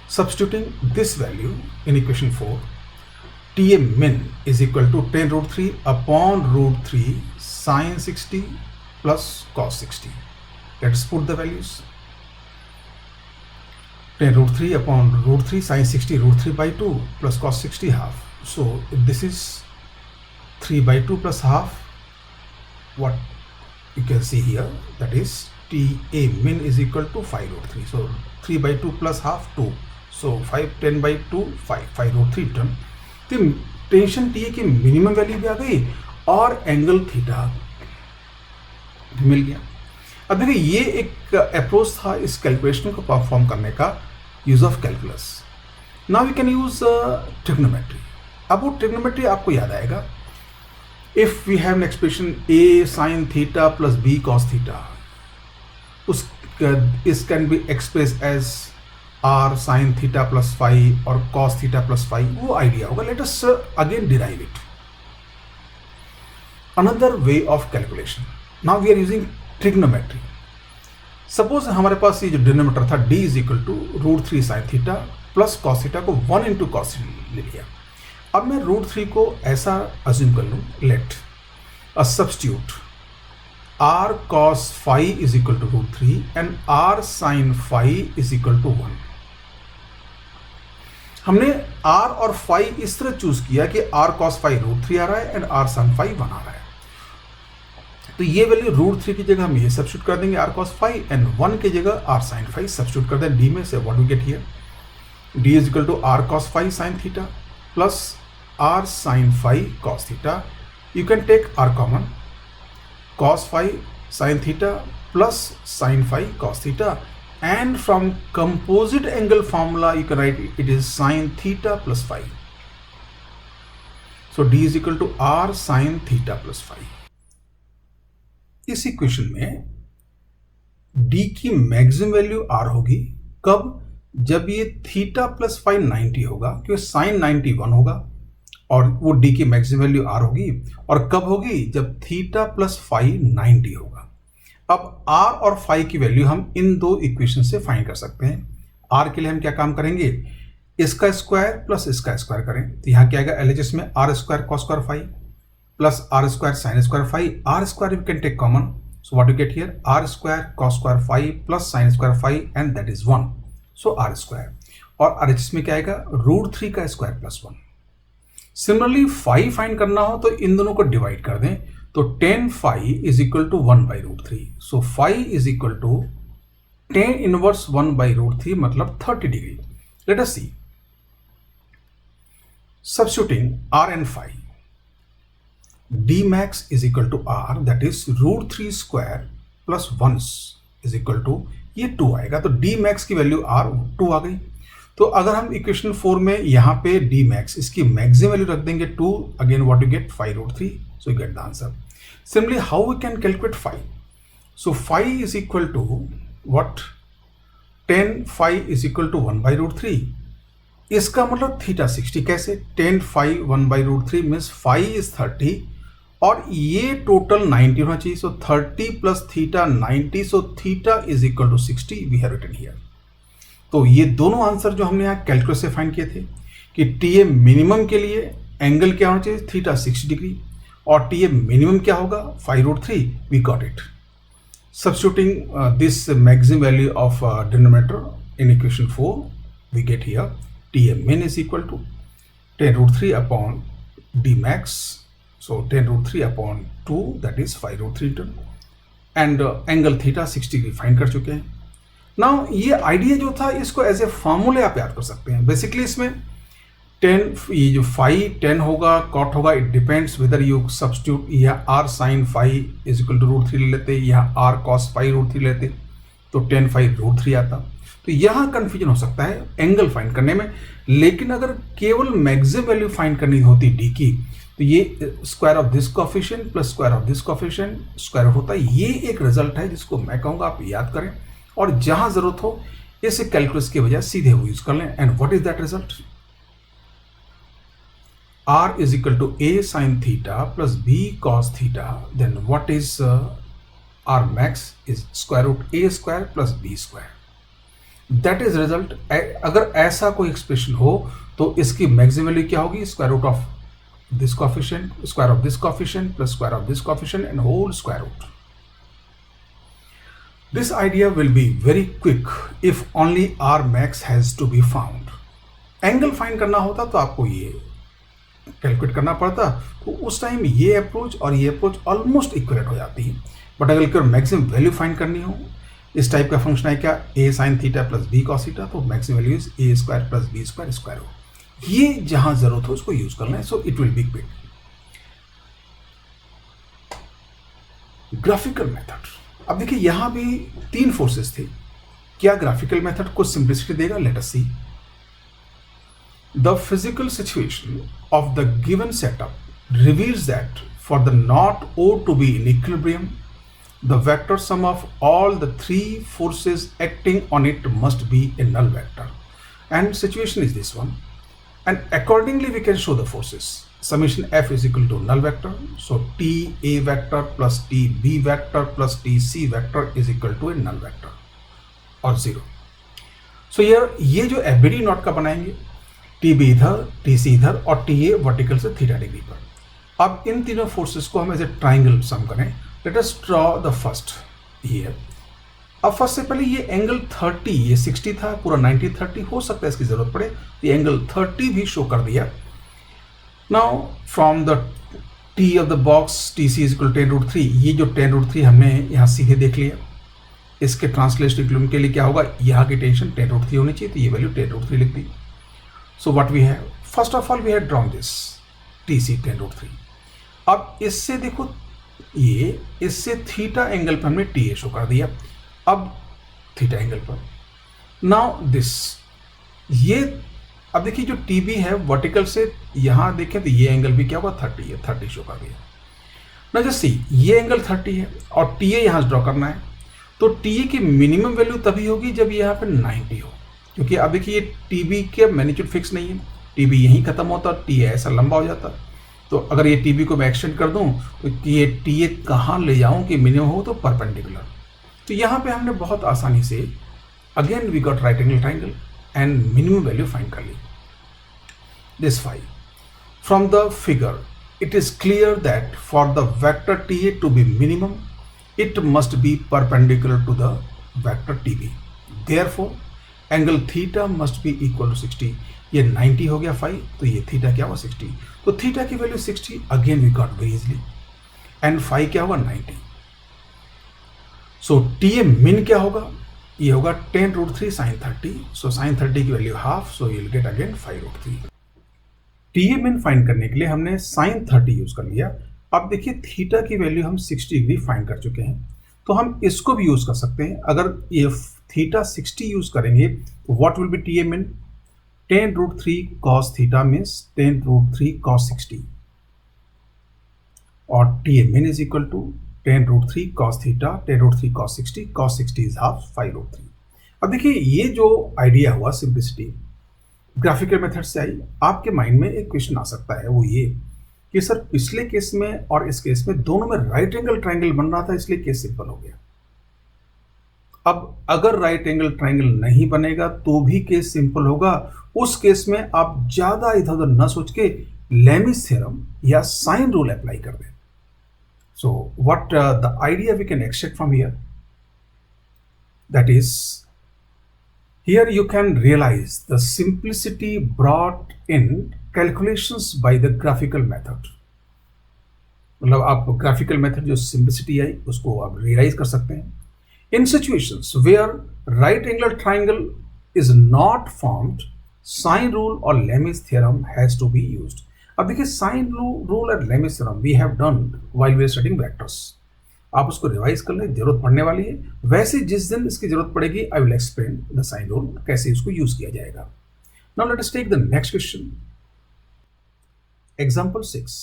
Substituting this value in equation 4, TA min is equal to 10 root 3 upon root 3 sin 60 plus cos 60. Let's put the values. 10 root 3 upon root 3 sin 60 root 3 by 2 plus cos 60 half. So this is 3 by 2 plus half. What you can see here, that is TA min is equal to 5 root 3. So 3 by 2 plus half 2. So 5 10 by 2 5 root 3 term. तो टेंशन TA की मिनिमम वैल्यू भी आ गई और एंगल थीटा मिल गया। अब देखिए ये एक अप्रोच था इस कैलकुलेशन को परफॉर्म करने का, use of calculus. Now we can use trigonometry. अब वो ट्रिग्नोमेट्री आपको याद आएगा, if we have an expression a sine theta plus B cos theta, उस इस can be express as R sine theta plus five और कॉस थीटा प्लस फाइव, वो आइडिया होगा। Let us again derive it. Another way of calculation, now we are using trigonometry. Suppose हमारे पास ये जो डिनोमिनेटर था d is equal to root 3 sine theta plus cos theta को 1 इंटू कॉस ले लिया। अब मैं रूट 3 को ऐसा अज्यूम कर लूँ, let a substitute r cos five is equal to root 3 and r sine five is equal to 1। हमने r और फाइव इस तरह चूज किया कि r cos फाइव रूट 3 आ रहा है एंड r साइन फाइव 1 आ रहा है। तो ये वैल्यू रूट 3 की जगह हम ये सब्स्टिट्यूट कर देंगे r cos 5 एंड 1 की जगह r sin 5 सब्स्टिट्यूट कर दें d में से। What we get here, d is equal to r cos 5 sin theta plus r sin 5 cos theta. You can take r common, cos 5 sin theta plus sin 5 cos theta, and from composite angle formula you can write it is sin theta plus 5। So d is equal to r sin theta plus 5। इस इक्वेशन में d की मैक्सिमम वैल्यू r होगी कब, जब ये थीटा प्लस 5 90 होगा, क्योंकि साइन 91 होगा और वो d की मैक्सिमम वैल्यू r होगी। और कब होगी, जब थीटा प्लस 5 90 होगा। अब r और 5 की वैल्यू हम इन दो इक्वेशन से फाइंड कर सकते हैं। r के लिए हम क्या काम करेंगे, इसका स्क्वायर प्लस इसका स्क्वायर करें, तो यहाँ क्या आएगा LHS में r square cos square 5 plus r square sine square 5, r square we can take common, So what you get here, r square cos square phi plus sin square phi and that is 1. So r square और RHS में क्या आएगा, √3 का square plus 1. Similarly phi find करना हो तो इन दोनों को डिवाइड कर दें तो tan phi is equal to 1/√3. So phi is equal to tan inverse 1/√3 मतलब 30 degree. Let us see. Substituting r and phi, d max is equal to r, that is √3 square plus 1 is equal to ये 2 आएगा. तो d max की वैल्यू r 2 आ गई. तो अगर हम इक्वेशन 4 में यहाँ पे d max इसकी मैक्सिमम वैल्यू रख देंगे 2, again what you get 5√3. So you get the answer. Simply how we can calculate phi. So phi is equal to what, tan phi is equal to 1/√3. इसका मतलब थीटा 60. कैसे, tan phi 1/√3 means phi is 30 और ये टोटल 90 होना चाहिए. So 30 plus theta 90. So theta is equal to 60 we have written here. तो ये दोनों आंसर जो हमने यहाँ कैलकुलस से फाइंड किए थे कि TA मिनिमम के लिए एंगल क्या होना चाहिए, थीटा 60 डिग्री और TA मिनिमम क्या होगा 5√3. We got it. Substituting this maximum value of denominator in equation 4 we get here TA min is equal to tan√3 upon d max. So tan√3 upon 2 that is 5√3 and angle theta 60 degree find कर चुके हैं. नाउ ये आइडिया जो था इसको एज ए फॉर्मूले आप याद कर सकते हैं. बेसिकली इसमें tan, ये जो phi tan होगा cot होगा, it depends whether you substitute या r sin phi is equal to √3 ले लेते या r cos phi √3 लेते तो tan phi √3 आता. तो यहाँ कंफ्यूजन हो सकता है एंगल फाइंड करने में. लेकिन अगर केवल मैक्सिमम वैल्यू फाइंड करनी होती डी की तो ये square of this coefficient plus square of this coefficient square होता है. ये एक रिजल्ट है जिसको मैं कहूँगा आप याद करें और जहां जरूरत हो इसे कैलकुलस के बजाय सीधे वो यूज कर लें. And what is that result, r is equal to a sin theta plus b cos theta. Then what is r max is square root a square plus b square. That is result. अगर ऐसा कोई एक्सप्रेशन हो तो इसकी मैक्सिमम वैल्यू क्या होगी, square root of this coefficient, square of this coefficient plus square of this coefficient and whole square root. This idea will be very quick if only r max has to be found. Angle find करना होता तो आपको ये कैलकुलेट करना पड़ता, तो उस टाइम ये अप्रोच और ये अप्रोच ऑलमोस्ट इक्वलेट हो जाती है. बट अगर केवल मैक्सिमम वैल्यू फाइंड करनी हो, इस टाइप का फंक्शन है क्या, a sin theta plus b cos theta, तो maximum value is a square plus b square square हो. ये जहां जरूरत हो उसको यूज करना है. So it will be quick. Graphical method. अब देखिए यहां भी 3 फोर्सेस थे. क्या ग्राफिकल मेथड को सिंप्लिसिटी देगा, let us see. The physical situation of the given setup reveals that for the knot O to be in equilibrium, the vector sum of all the 3 forces acting on it must be a null vector. And situation is this one. And accordingly we can show the forces. Summation F is equal to null vector. So TA vector plus TB vector plus TC vector is equal to a null vector और 0. So here ये जो FBD नॉट का बनाएंगे, TB इधर, TC इधर और TA वर्टिकल से थीटा डिग्री पर. अब इन तीनों फोर्सेस को हम एज ए ट्राइंगल सम करें. Let us draw the first here. अब फर्स्ट से पहले ये एंगल 30, ये 60 था, पूरा 90 30 हो सकता है इसकी जरूरत पड़े, ये एंगल 30 भी शो कर दिया. Now from the T of the box TC is equal tan√3. ये जो tan√3 हमने यहाँ सीधे देख लिया. इसके ट्रांसलेशन इक्विलिब्रियम के लिए क्या होगा, यहाँ की टेंशन tan√3 होनी चाहिए, तो ये वैल्यू tan√3 लिख दी. So what we have, first of all we have drawn this TC tan√3. अब इससे देखो, ये इससे थीटा एंगल पर हमने TA शो कर दिया. अब थीटा एंगल पर नाउ दिस, ये अब देखिए जो TB है वर्टिकल से यहाँ देखें तो ये एंगल भी क्या होगा 30 है, 30 शो कर दिया. ना जस्ट सी, ये एंगल 30 है और TA यहाँ से ड्रॉ करना है, तो TA की मिनिमम वैल्यू तभी होगी जब यहाँ पे 90 हो, क्योंकि अब देखिए ये TB के मैग्नीट्यूड फिक्स नहीं है, TB यहीं खत्म होता, TA ऐसा लंबा हो जाता. तो अगर ये TB को मैं एक्सटेंड कर दूं तो ये TA कहाँ ले जाऊं कि मिनिमम हो, तो परपेंडिकुलर. तो यहाँ पे हमने बहुत आसानी से again we got right angle triangle and minimum value find कर ली. This phi. From the figure, it is clear that for the vector TA to be minimum, it must be perpendicular to the vector TB. Therefore, angle theta must be equal to 60. ये 90 हो गया फाई, तो ये थीटा क्या हुआ 60. तो थीटा की value 60 again we got very easily. And phi क्या हुआ 90. सो टी ए मिन क्या होगा, ये होगा 10√3 sin 30. सो sin 30 की value half, so you will get again 5√3. T A मिन फाइंड करने के लिए हमने sin 30 यूज कर लिया. अब देखिए थीटा की वैल्यू हम 60 डिग्री फाइंड कर चुके हैं, तो हम इसको भी यूज कर सकते हैं. अगर ये थीटा 60 यूज करेंगे तो what will B T A मिन, 10√3 cos थीटा मीन्स 10√3 cos 60, और T A min is equal to 10√3 cos theta 10√3 cos 60. cos 60 is half 5√3. अब देखिए ये जो आइडिया हुआ सिंप्लिसिटी ग्राफिकल मेथड से आई, आपके माइंड में एक क्वेश्चन आ सकता है, वो ये कि सर पिछले केस में और इस केस में दोनों में राइट एंगल ट्रायंगल बन रहा था, इसलिए केस सिंपल हो गया. अब अगर राइट एंगल ट्रायंगल नहीं बनेगा तो भी केस सिंपल होगा. उस केस में आप ज्यादा इधर उधर न सोच के लेमिस थ्योरम या साइन रूल अप्लाई कर दें. So what the idea we can extract from here, that is here you can realize the simplicity brought in calculations by the graphical method. मतलब आप ग्राफिकल मेथड जो सिंप्लिसिटी आई उसको आप रियलाइज कर सकते हैं. In situations where right angle triangle is not formed, sine rule or Lem's theorem has to be used. अब देखिए sine rule और Lem's theorem we have done while we are studying vectors. आप उसको रिवाइज कर लें, जरूरत पड़ने वाली है. वैसे जिस दिन इसकी जरूरत पड़ेगी I will explain the sine rule, कैसे इसको यूज किया जाएगा. Now let us take the next question. Example 6.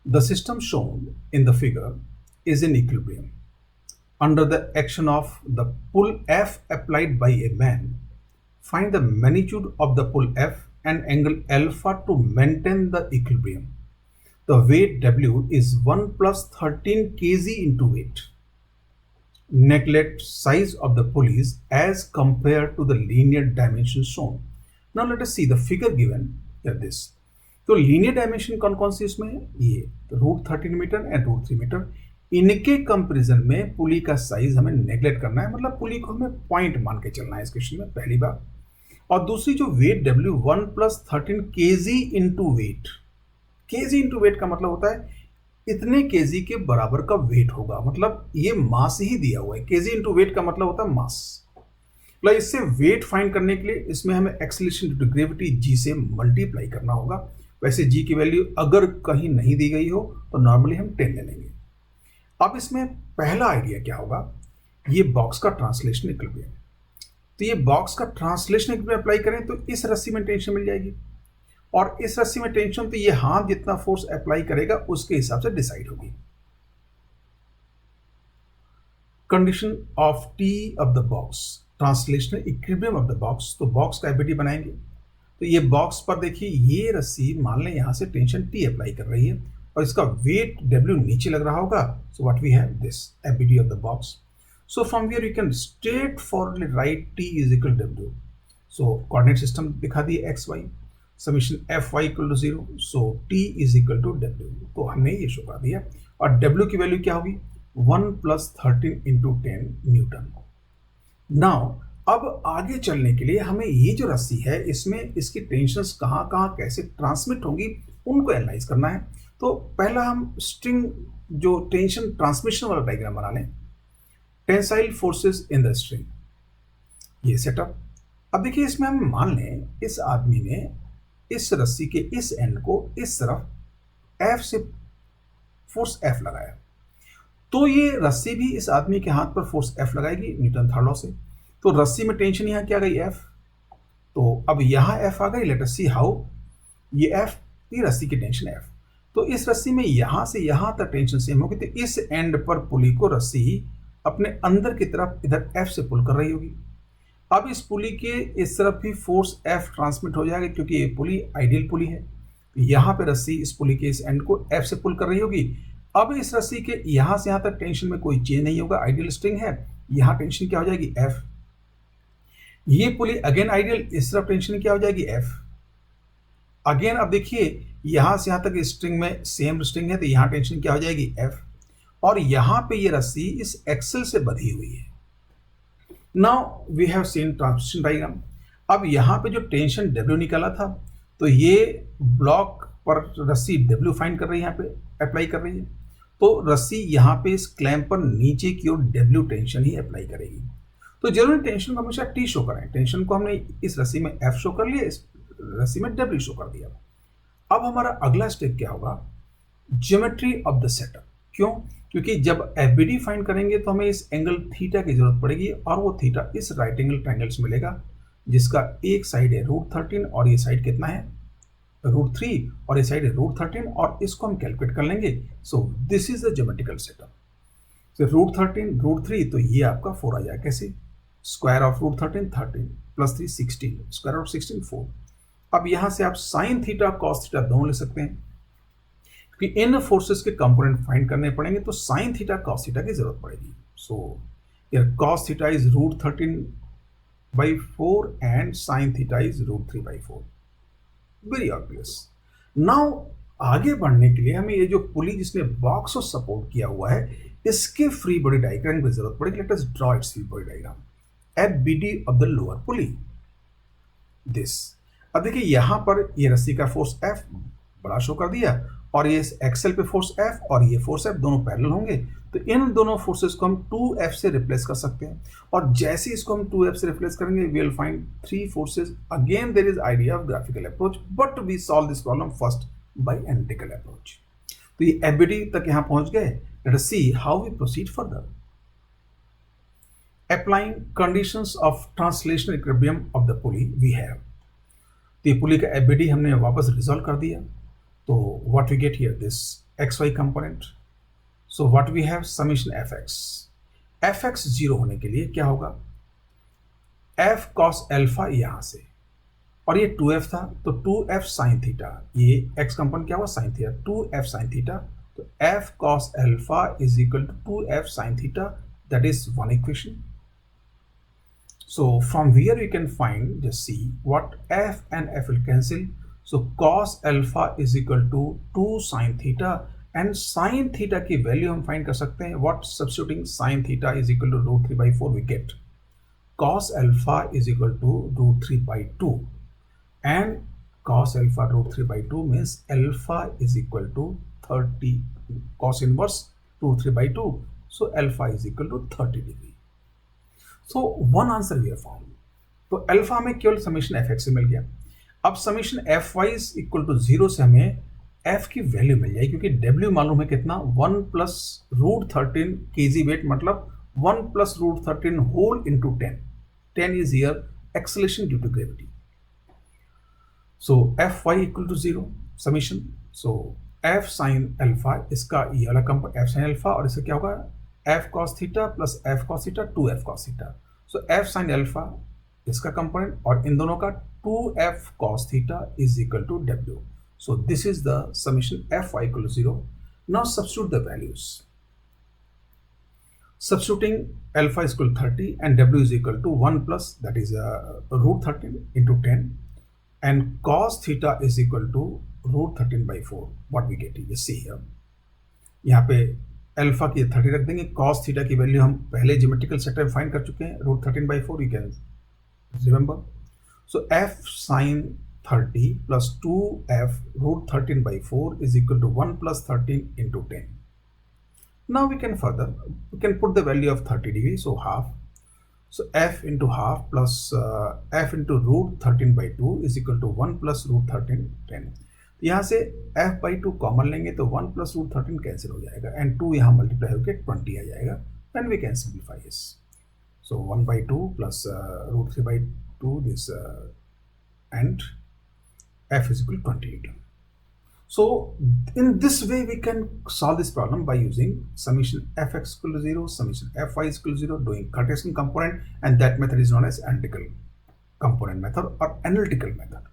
The system shown in the figure is in equilibrium under the action of the pull F applied by a man. Find the magnitude of the pull F and angle alpha to maintain the equilibrium. The weight W is 1 plus 13 kg into weight. Neglect size of the pulleys as compared to the linear dimensions shown. Now let us see the figure given here this. तो लीनियर डायमेंशन कौन कौन सी इसमें है, ये √13 मीटर एंड √3 मीटर. इनके कंपैरिजन में पुली का साइज हमें नेग्लेक्ट करना है, मतलब पुली को हमें पॉइंट मान के चलना है इस क्वेश्चन में, पहली बात. और दूसरी जो wait W 1 plus 13 kg into weight. kg into weight का मतलब होता है इतने kg के बराबर का वेट होगा, मतलब ये मास ही दिया हुआ है. kg into weight का मतलब होता है मास. मतलब इससे वेट फाइंड करने के लिए इसमें हमें acceleration due to gravity g से मल्टीप्लाई करना होगा. वैसे g की वैल्यू अगर कहीं नहीं दी गई हो तो नॉर्मली हम 10 ले लेंगे. अब इसमें पहला आइडिया क्या होगा, ये बॉक्स का ट्रांसलेशन इक्विलिब्रियम. तो ये बॉक्स का ट्रांसलेशन इक्विलिब्रियम अप्लाई करें तो इस रस्सी में टेंशन मिल जाएगी, और इस रस्सी में टेंशन तो ये हाथ जितना फोर्स अप्लाई करेगा उसके हिसाब से डिसाइड होगी. Condition of T of the box, translational equilibrium of the box. तो बॉक्स का एबीडी बनाएंगे. तो ये बॉक्स पर देखिए ये रस्सी मान लें यहां से टेंशन टी अप्लाई कर रही है और इसका वेट W नीचे लग रहा होगा. So what we have this ABD of the box. So from here you can straight forwardly write T is equal W. So coordinate system दिखा दिए XY, summation Fy equal to 0. So T is equal to W. तो हमने ये शो कर दिया, और W की वैल्यू क्या होगी 1 plus 13 into 10 न्यूटन. नाउ अब आगे चलने के लिए हमें ये जो रस्सी है इसमें इसकी टेंशंस कहाँ कहाँ कैसे ट्रांसमिट होंगी उनको एनालाइज करना है. तो पहला हम स्ट्रिंग जो टेंशन ट्रांसमिशन वाला डायग्राम बना लें. Tensile forces in the string, ये सेटअप. अब देखिए इसमें हम मान लें इस आदमी ने इस रस्सी के इस एंड को इस तरफ F से फोर्स F लगाया, तो ये रस्सी भी इस आदमी के हाथ पर फोर्स F लगाएगी न्यूटन थर्ड लॉ से. तो रस्सी में टेंशन यहाँ क्या गई F, तो अब यहाँ F आ गई. Late us see how. ये F, ये रस्सी की टेंशन F. तो इस रस्सी में यहां से यहां तक टेंशन सेम होगी, तो इस एंड पर पुली को रस्सी अपने अंदर की तरफ इधर F से पुल कर रही होगी. अब इस पुली के इस तरफ भी फोर्स F ट्रांसमिट हो जाएगा क्योंकि ये पुली आइडियल पुली है. यहाँ पे रस्सी इस पुली के इस एंड को F से पुल कर रही होगी. अब इस रस्सी के यहां से यहां तक टेंशन में कोई चेंज नहीं होगा, आइडियल स्ट्रिंग है. यहाँ टेंशन क्या हो जाएगी F. ये पुली अगेन आइडियल, इस तरफ टेंशन क्या हो जाएगी F अगेन. अब देखिए यहां से यहां तक स्ट्रिंग में सेम स्ट्रिंग है, तो यहां टेंशन क्या हो जाएगी F. और यहां पे ये रस्सी इस एक्सेल से बंधी हुई है। Now we have seen transmission diagram. अब यहां पे जो टेंशन डब्ल्यू निकाला था, तो ये ब्लॉक पर रस्सी डब्ल्यू फाइंड कर रही है, यहाँ पे अप्लाई कर रही है। तो रस्सी यहाँ पे इस क्लैंप पर नीचे की ओर डब्ल्यू टेंशन ही अप्लाई करेगी। तो जरूरी टेंशन को हमेशा टी शो करें। टेंशन को हमने इस रस्सी में एफ शो कर लिया, इस रस्सी में डब्ल्यू शो कर दिया। अब हमारा अगला स्टेप क्या होगा, ज्योमेट्री ऑफ द सेटअप। क्यों? क्योंकि जब एफ बी डी फाइंड करेंगे तो हमें इस एंगल थीटा की जरूरत पड़ेगी, और वो थीटा इस राइट एंगल ट्रायंगल से मिलेगा, जिसका एक साइड है √13 और ये साइड कितना है √3, और ये साइड है √13, और इसको हम कैलकुलेट कर लेंगे। सो this is the geometrical setup. तो √13 √3, तो ये आपका 4 आ जाएगा। कैसे? Square of √13 13 plus 3 16, square of 16 4। अब यहां से आप साइन थीटा कॉस थीटा दोनों ले सकते हैं, क्योंकि इन फोर्सेस के कंपोनेंट फाइंड करने पड़ेंगे, तो साइन थीटा कॉस थीटा की जरूरत पड़ेगी। सो यार cos theta is √13/4 and sign theta is √3/4। Very obvious. Now आगे बढ़ने के लिए हमें ये जो पुली जिसने बॉक्स को सपोर्ट किया हुआ है, इसके फ्री बॉडी डायग्राम की जरूरत पड़ेगी। Let us draw it's free body diagram. FBD of the lower pulley this. अब देखिए यहां पर ये रस्सी का फोर्स F बड़ा शो कर दिया, और ये एक्सेल पे फोर्स F और ये फोर्स F दोनों पैरेलल होंगे, तो इन दोनों फोर्सेस को हम 2F से रिप्लेस कर सकते हैं। और जैसे इसको हम 2F से रिप्लेस करेंगे, we will find 3 forces. Again there is idea of graphical approach, but we solve this problem first by analytical approach. तो ये FBD तक यहां पहुंच गए। Let us see how we proceed further. Applying conditions of translational equilibrium of the pulley we have. तो ये पुली का FBD हमने वापस रिजॉल्व कर दिया। तो what we get here, this xy component, so what we have summation fx 0 होने के लिए क्या होगा, f cos अल्फा यहां से, और ये 2f था तो 2f sin थीटा, ये x कंपोनेंट क्या हुआ sin theta, 2f sin theta, तो f cos alpha is equal to 2f sin theta, that is one equation. So from here we can find, just see what f and f will cancel. So cos alpha is equal to 2 sin theta, and sin theta की वैल्यू हम फाइंड कर सकते हैं। What substituting sin theta is equal to √3/4 we get cos alpha is equal to √3/2, and cos alpha √3/2 means alpha is equal to 30, cos inverse √3/2, so alpha is equal to 30 degree. So one answer we have found. तो अल्फा हमें केवल समीशन fx से मिल गया। अब summation fy is equal to 0 से हमें f की वैल्यू मिल जाएगी, क्योंकि w मालूम है कितना, 1 प्लस √13 kg वेट, मतलब 1 plus √13 whole into 10। 10 is here acceleration due to gravity. So fy equal to 0 summation. So f sine alpha, इसका ये वाला कंपोनेंट f साइन अल्फा, और इसका क्या होगा f cos theta plus f cos theta 2f cos theta. So f sin alpha इसका कंपोनेंट, और इन दोनों का 2f cos theta is equal to w। So this is the summation fy equal to 0। Now substitute the values. Substituting alpha is equal to 30 and w is equal to 1 plus, that is √13 into 10, and cos theta is equal to √13/4. What we get, you see here, यहाँ पे अल्फा की 30 रख देंगे, cos थीटा की वैल्यू हम पहले ज्योमेट्रिकल सेटअप में फाइंड कर चुके हैं, √13/4 you can remember. So f sin 30 plus 2f √13/4 is equal to 1 plus 13 into 10. Now we can put the value of 30 degree, so half. So f into half plus f into √13/2 is equal to 1 plus √13 10. यहाँ से f/2 कॉमन लेंगे तो 1 प्लस √13 कैंसिल हो जाएगा, एंड 2 यहाँ मल्टीप्लाई होकर 20 आ जाएगा, and we can simplify this. So 1/2 plus √3/2 this, एंड f is equal to 20. So in this way we can solve this problem by using summation fx equal to 0, summation fy is equal to 0, doing Cartesian component, and that method is known as analytical component method or analytical method.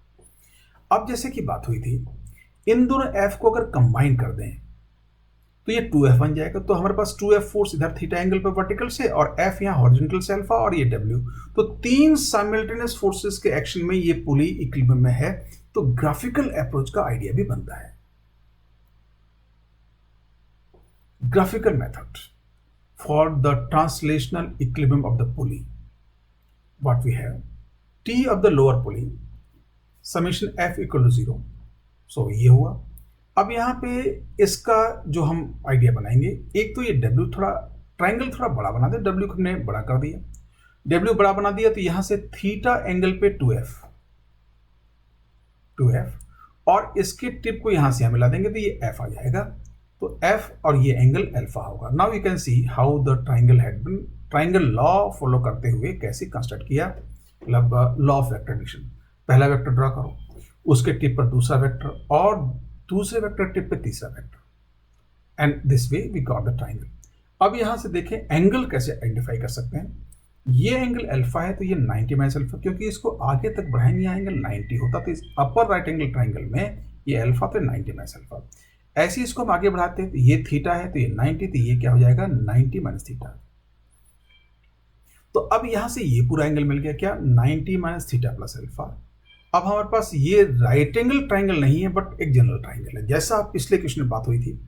अब जैसे कि बात हुई थी, इन दोनों f को अगर कंबाइन कर दें तो ये 2f बन जाएगा। तो हमारे पास 2f फोर्स इधर थीटा एंगल पे वर्टिकल से, और f यहाँ हॉरिजॉन्टल से अल्फा, और ये w, तो 3 साइमल्टेनियस फोर्सेस के एक्शन में ये पुली इक्विलिब्रियम में है। तो ग्राफिकल अप्रोच का आइडिया भी बनता है। graphical method for the translational equilibrium of the pulley. What we have, T of the lower pulley summation F equal to 0. So ये हुआ. अब यहाँ पे इसका जो हम आइडिया बनाएंगे, एक तो ये W थोड़ा ट्राइंगल थोड़ा बड़ा बना दे. W को हमने बड़ा कर दिया, W बड़ा बना दिया, तो यहाँ से थीटा एंगल पे 2F और इसके टिप को यहाँ से यहाँ मिला देंगे तो ये F आ जाएगा. तो F और ये एंगल अल्फा होगा. Now you can see how the triangle had been, triangle law follow करते हुए कैसे कंस्ट्रक्ट किया, मतलब लॉ ऑफ वेक्टर एडिशन. पहला वेक्टर ड्रॉ करो, उसके टिप पर दूसरा वेक्टर और दूसरे वेक्टर टिप पे तीसरा vector, and this way we got the triangle. अब यहां से देखें एंगल कैसे आइडेंटिफाई कर सकते हैं. ये एंगल अल्फा है तो ये 90 माइनस अल्फा, क्योंकि इसको आगे तक बढ़ाएंगे यह एंगल 90 होता, तो इस अपर राइट एंगल ट्राइंगल में ये अल्फा तो 90 माइनस अल्फा. ऐसे इसको हम आगे बढ़ाते हैं तो ये थीटा है तो ये 90, तो ये क्या हो जाएगा 90 माइनस थीटा. तो अब यहां से ये पूरा एंगल मिल गया क्या, 90 माइनस थीटा प्लस अल्फा. अब हमारे पास ये राइट एंगल ट्राइंगल नहीं है बट एक जनरल ट्राइंगल है. जैसा पिछले क्वेश्चन में बात हुई थी,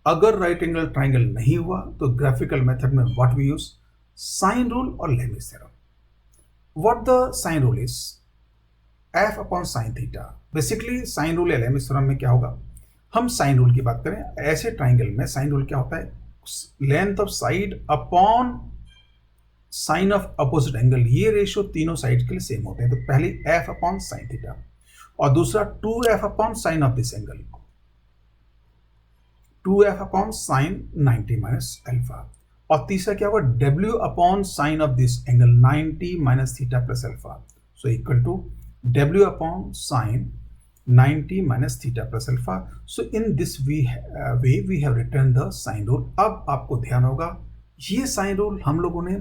अगर राइट एंगल ट्राइंगल नहीं हुआ तो ग्राफिकल मेथड में what we use, sine rule और Lami's theorem. What the sine rule is F upon sine theta. Basically sine rule या लेमिस थ्योरम में क्या होगा, हम साइन रूल की बात करें, ऐसे ट्राइंगल में साइन रूल क्या होता है, length of side upon sine of opposite angle. ये रेशियो तीनों साइड के लिए सेम होते हैं. तो पहले एफ अपॉन साइन थीटा और दूसरा 2f upon sine of this angle, 2f upon sine 90 minus alpha, और तीसरा क्या होगा w upon sine of this angle 90 minus theta plus alpha. So equal to w upon sine 90 minus theta plus alpha. So in this way we have written the sine rule. अब आपको ध्यान होगा ये साइन रूल हम लोगों ने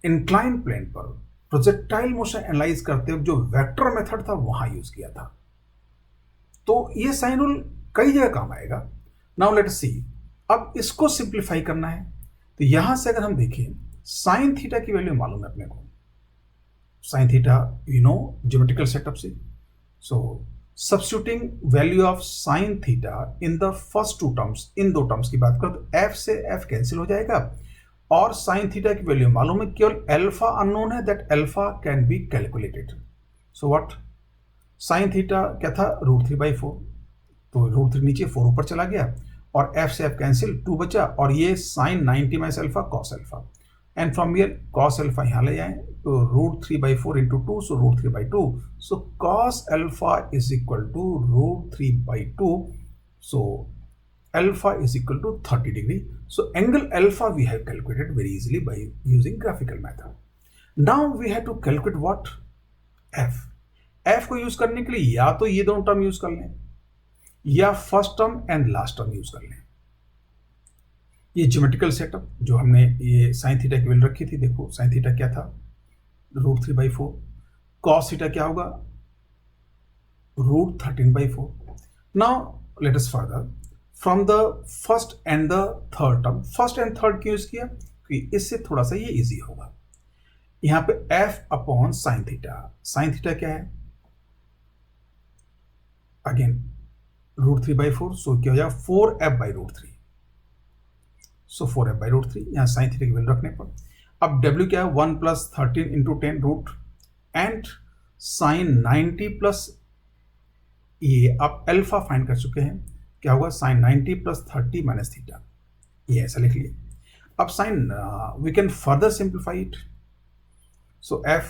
इंक्लाइन प्लेन पर प्रोजेक्टाइल मोशन एनालाइज करते हुए जो वेक्टर मेथड था वहां यूज किया था. तो ये साइन रूल कई जगह काम आएगा. नाउ लेट अस सी. अब इसको सिंप्लीफाई करना है तो यहां से अगर हम देखें साइन थीटा की वैल्यू मालूम है अपने को, sine theta you know geometrical setup से. So substituting value of sine theta in the first two terms, इन दो टर्म्स की बात करें तो f से f कैंसिल हो जाएगा और साइन थीटा की वैल्यू मालूम है, केवल अल्फा अननोन है, that alpha can be calculated. So what, sine theta क्या था √3/4, तो √3 नीचे 4 ऊपर चला गया और f से f कैंसिल 2 बचा और ये sine 90 minus alpha cos alpha, and from here cos alpha यहाँ ले जाएं तो √3/4 into 2, so √3/2. So cos alpha is equal to √3/2. So alpha is equal to 30 degree. So angle alpha we have calculated very easily by using graphical method. Now we have to calculate what, f. f को यूज करने के लिए या तो ये दोनों टर्म यूज कर लें या first term and last term use कर लें. ये ज्योमेट्रिकल सेटअप जो हमने ये साइन थीटा की वैल्यू रखी थी, देखो साइन थीटा क्या था √3/4, कॉस थीटा क्या होगा √13/4. Now let us further from the first and the third term. First and third क्यों यूज किया, क्योंकि इससे थोड़ा सा ये इजी होगा. यहां पे f upon sine theta, sine theta क्या है अगेन √3/4, सो क्या हो जाएगा 4f/√3. सो 4f/√3 यहाँ साइन थीटा की वैल्यू रखने पर. अब w क्या है 1 + 13 × 10 रूट एंड साइन 90 प्लस ये आप अल्फा फाइंड कर चुके हैं, क्या होगा साइन 90 + 30 माइनस थीटा, ये ऐसा लिख लिए. अब sine we can further simplify it. So f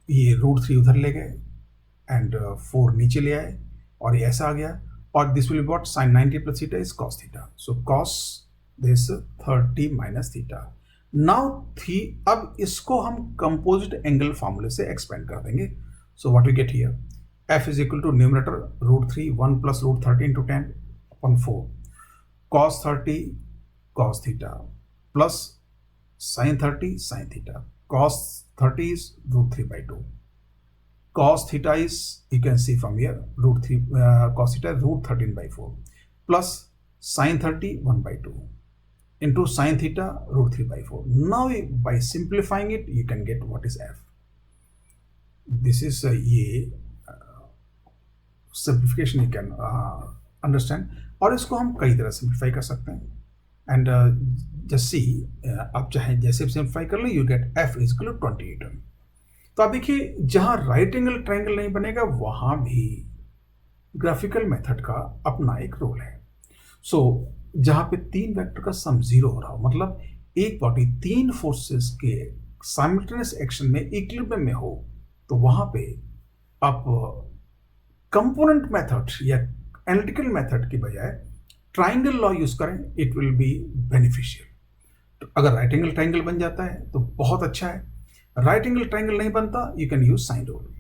ये √3 उधर ले गए एंड 4 नीचे ले आए और ये ऐसा आ गया और this will be what sine 90 + theta is cos theta. So cos this 30 minus theta. Now थी, अब इसको हम कंपोजिट एंगल फॉर्मूले से एक्सपेंड कर देंगे. So what we get here, f is equal to numerator √3 1 + √13 × 10 upon 4 cos 30 cos theta plus sin 30 sin theta. Cos 30 is √3/2. Cos theta is, you can see from here, cos theta √13/4 plus sin 30 1/2 into sin theta √3/4. Now by simplifying it you can get what is f. This is ये simplification you can अंडरस्टैंड। और इसको हम कई तरह सिंप्लीफाई कर सकते हैं एंड जस्ट सी, आप चाहे जैसे भी सिंप्लीफाई कर लो, you get F is equal to 28। तो आप देखिए जहां राइट एंगल ट्राइंगल नहीं बनेगा वहां भी ग्राफिकल मेथड का अपना एक रोल है। सो जहां पे तीन वेक्टर का सम जीरो हो रहा हो, मतलब एक बॉडी तीन फोर्सेस के साइमल्टेनियस एक्शन में इक्विलिब्रियम में हो, तो वहां पे आप कंपोनेंट मेथड या एनालिटिकल मेथड की बजाय ट्राइंगल लॉ यूज करें, इट विल बी बेनिफिशियल। तो अगर राइट एंगल ट्राइंगल बन जाता है तो बहुत अच्छा है, राइट एंगल ट्राइंगल नहीं बनता, you can use sine rule.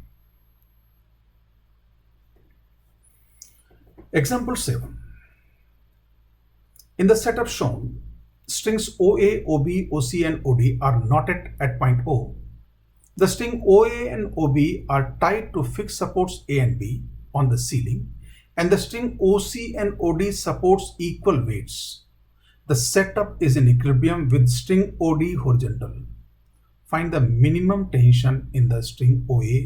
Example 7. In the setup shown, strings OA, OB, OC, and OD are knotted at point O. The string OA and OB are tied to fixed supports A and B on the ceiling, and the string OC and OD supports equal weights. The setup is in equilibrium with string OD horizontal. Find the minimum tension in the string OA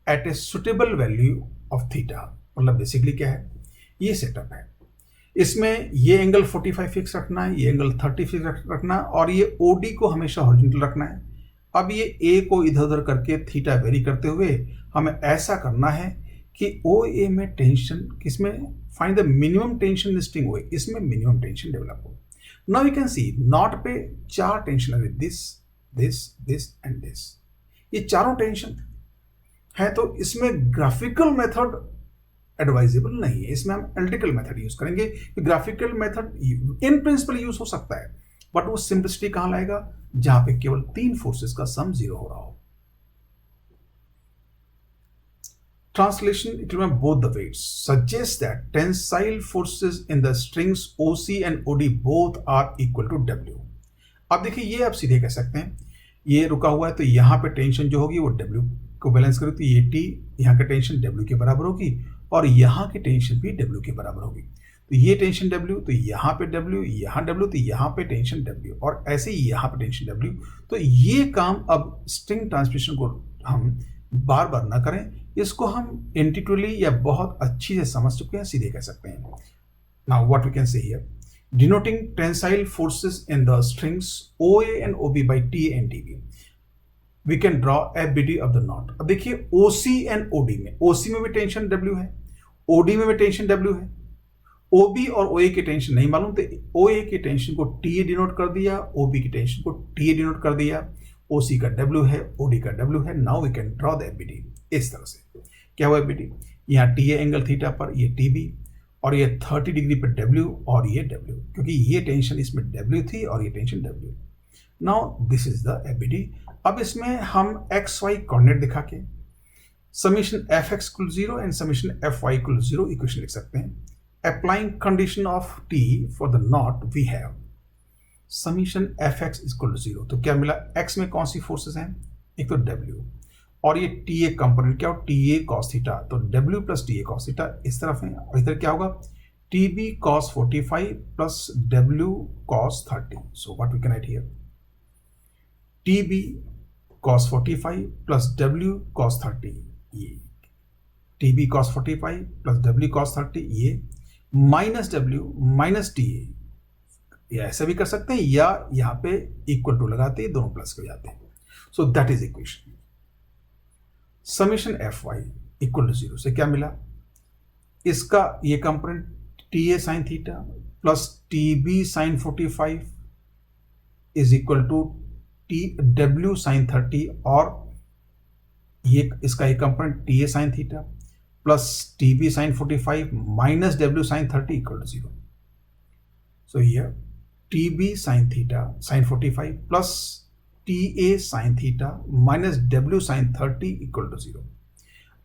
at a suitable value of theta. मतलब बेसिकली क्या है, ये सेटअप है, इसमें ये एंगल 45 फिक्स रखना है, ये एंगल 30 फिक्स रखना है, और ये OD को हमेशा हॉरिजॉन्टल रखना है। अब ये A को इधर उधर करके थीटा वेरी करते हुए हमें ऐसा करना है कि OA में टेंशन किसमें, find the minimum tension in string OA, इसमें मिनिमम टेंशन डेवलप हो। Now you can C not पे चार टेंशन है, this this this and this, ये चारों टेंशन है, तो इसमें ग्राफिकल मेथड एडवाइजेबल नहीं है, इसमें हम एनालिटिकल मेथड यूज करेंगे। Graphical method in principle use हो सकता है, बट वो सिंपलिसिटी कहां लाएगा, जहां पे केवल तीन फोर्सेस का सम जीरो हो रहा हो। Translation equilibrium both the weights suggests that tensile forces in the strings OC and OD both are equal to W. अब देखिए ये आप सीधे कह सकते हैं, ये रुका हुआ है तो यहाँ पे टेंशन जो होगी वो W को बैलेंस करेगी, तो ये T यहाँ का टेंशन W के बराबर होगी और यहाँ की टेंशन भी W के बराबर होगी। तो ये टेंशन W, तो यहाँ पे W, यहाँ W, तो यहाँ पे टेंशन W, और ऐसे ही यहाँ पे टेंशन W। तो ये काम अब स्ट्रिंग ट्रांसमिशन को हम बार बार ना करें, इसको हम इंट्यूटिवली या बहुत अच्छी से समझ चुके हैं, सीधे कह सकते हैं। Now what we can say here, denoting tensile forces in the strings OA and OB by TA and TB, we can draw FBD of the knot. अब देखिए OC एंड OD में, OC में भी टेंशन W है, OD में भी टेंशन W है, OB और OA की टेंशन नहीं मालूम, तो OA की टेंशन को TA डिनोट कर दिया, OB की टेंशन को TA डिनोट कर दिया, OC का W है, OD का W है। Now we can draw the FBD इस तरह से। क्या हुआ FBD, यहाँ TA एंगल थीटा पर ये TB, और ये 30 डिग्री पर W और ये W, क्योंकि ये टेंशन इसमें W थी और ये tension W। Now this is the FBD। अब इसमें हम XY कोऑर्डिनेट दिखा के summation Fx equal 0 and summation Fy equal 0 equation लिख सकते हैं। Applying condition of T for the knot we have summation Fx equal 0, तो क्या मिला, x में कौन सी फोर्सेस हैं, एक तो W और ये TA कंपोनेंट क्या हो, TA cos थीटा, तो W plus TA cos theta इस तरफ है, और इधर क्या होगा, TB cos 45 plus W cos 30। So what we can write here, TB cos 45 plus W cos 30, ये TB cos 45 plus W cos 30, ये माइनस W माइनस TA, या ऐसा भी कर सकते हैं, या यहाँ पे इक्वल टू लगाते हैं, दोनों प्लस हो जाते हैं। So that is equation. Summation Fy equal to 0 से क्या मिला, इसका ये component TA sine theta plus TB sine 45 is equal to W sine 30, और ये इसका एक component TA sine theta plus TB sine 45 minus W sine 30 equal to 0। So here TB sine theta sine 45 plus TA sine theta minus W sine 30 equal to 0।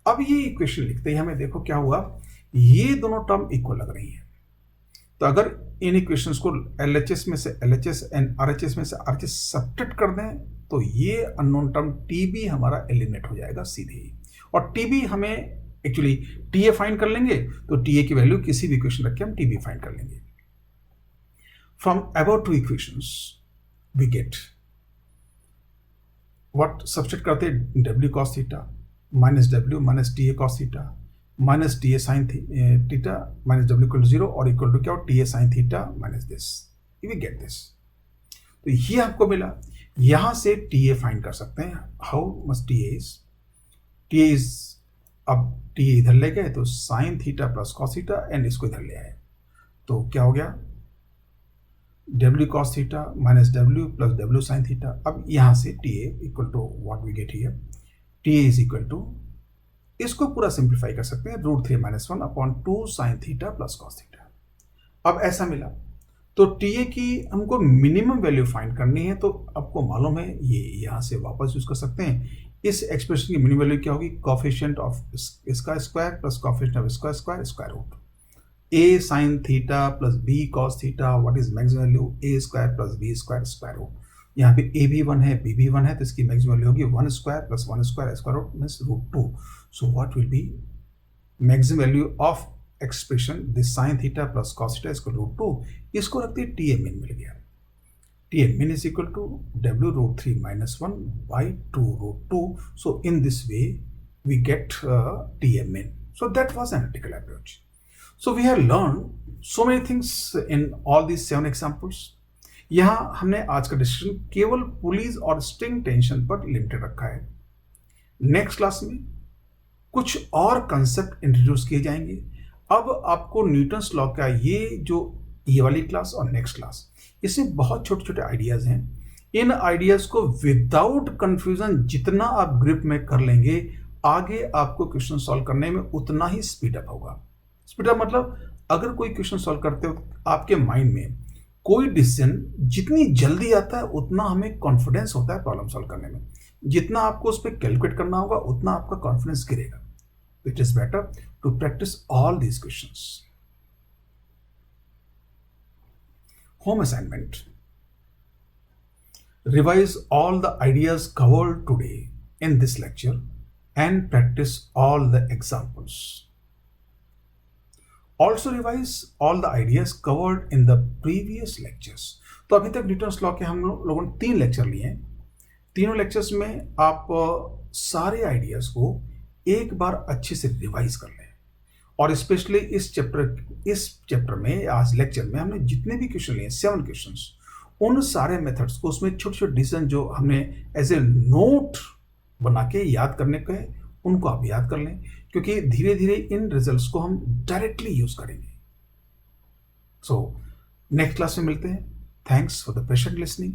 अब ये इक्वेशन लिखते ही हमें देखो क्या हुआ, ये दोनों टर्म इक्वल लग रही हैं, तो अगर इन इक्वेशंस को LHS में से LHS एंड RHS में से RHS सब्ट्रैक्ट कर दें, तो ये अननोन टर्म TB हमारा एलिमिनेट हो जाएगा सीधे ही, और TB हमें एक्चुअली TA फाइंड कर लेंगे, तो TA की वैल्यू किसी भी इक्वेशन रख के हम TB फाइंड कर लेंगे। From above two equations, we get what, substitute करते W cos theta minus W minus TA cos theta minus T A sine theta minus W equal to zero और इक्वल टू क्या हो T A sine theta minus this, we get this. तो ये आपको मिला। यहां से टी ए फाइंड कर सकते हैं। How much T A is, अब टी ए इधर ले गए तो sine theta plus cos theta and इसको इधर ले आए तो क्या हो गया W cos theta minus W plus W sine theta. अब यहां से T A equal to what we get here, T A is equal to, इसको पूरा सिंप्लीफाई कर सकते हैं root 3 minus 1 upon 2 sine theta plus cos theta. अब ऐसा मिला तो टी ए की हमको मिनिमम वैल्यू फाइंड करनी है तो आपको मालूम है ये यहां से वापस यूज कर सकते हैं। इस एक्सप्रेशन की मिनिमम वैल्यू क्या होगी, कोफिशिएंट ऑफ इसका स्क्वायर प्लस कोफिशिएंट ऑफ इसका square square root A sine theta plus B cos theta, what is maximum value A square plus B square square root. यहाँ पे ए भी 1 है बी भी 1 है तो इसकी मैक्सिमम वैल्यू होगी 1 square plus 1 square square root means root 2। So what will be maximum value of expression this sine theta plus cos theta इसको रूट 2, इसको रखते हैं टी ए मिन मिल गया। T A min is equal to W root 3 minus 1 by 2 root 2। So in this way we get T A min. So that was analytical approach. So we have learned so many things in all these 7 examples. यहाँ हमने आज का डिस्कशन केवल पुलीज और स्ट्रिंग टेंशन पर लिमिटेड रखा है। नेक्स्ट क्लास में कुछ और कंसेप्ट इंट्रोड्यूस किए जाएंगे। अब आपको न्यूटन्स लॉ का ये वाली क्लास और नेक्स्ट क्लास, इसमें बहुत छोटे छोटे आइडियाज हैं। इन आइडियाज को विदाउट कंफ्यूजन जितना आप ग्रिप में कर लेंगे आगे आपको क्वेश्चन सॉल्व करने में उतना ही स्पीड अप होगा। स्पीड अप मतलब अगर कोई क्वेश्चन सॉल्व करते हो आपके माइंड में कोई डिसीजन जितनी जल्दी आता है उतना हमें कॉन्फिडेंस होता है प्रॉब्लम सॉल्व करने में। जितना आपको उस पर कैलकुलेट करना होगा उतना आपका कॉन्फिडेंस गिरेगा। It is better to practice all these questions. Home assignment, revise all the ideas covered today in this lecture and practice all the examples. Also revise all the ideas covered in the previous lectures. तो अभी तक न्यूटन्स लॉ के हम लोगों ने 3 लेक्चर लिए हैं। तीनों लेक्चर्स में आप सारे आइडियाज को एक बार अच्छे से रिवाइज कर लें और स्पेशली इस चैप्टर में आज लेक्चर में हमने जितने भी क्वेश्चन लिए 7 क्वेश्चंस, उन सारे मेथड्स को उसमें छोटे छोटे डिसीजन जो हमने एज ए नोट बना के याद करने को है उनको आप याद कर लें क्योंकि धीरे धीरे इन रिजल्ट्स को हम डायरेक्टली यूज करेंगे। सो नेक्स्ट क्लास में मिलते हैं। Thanks for the patient listening.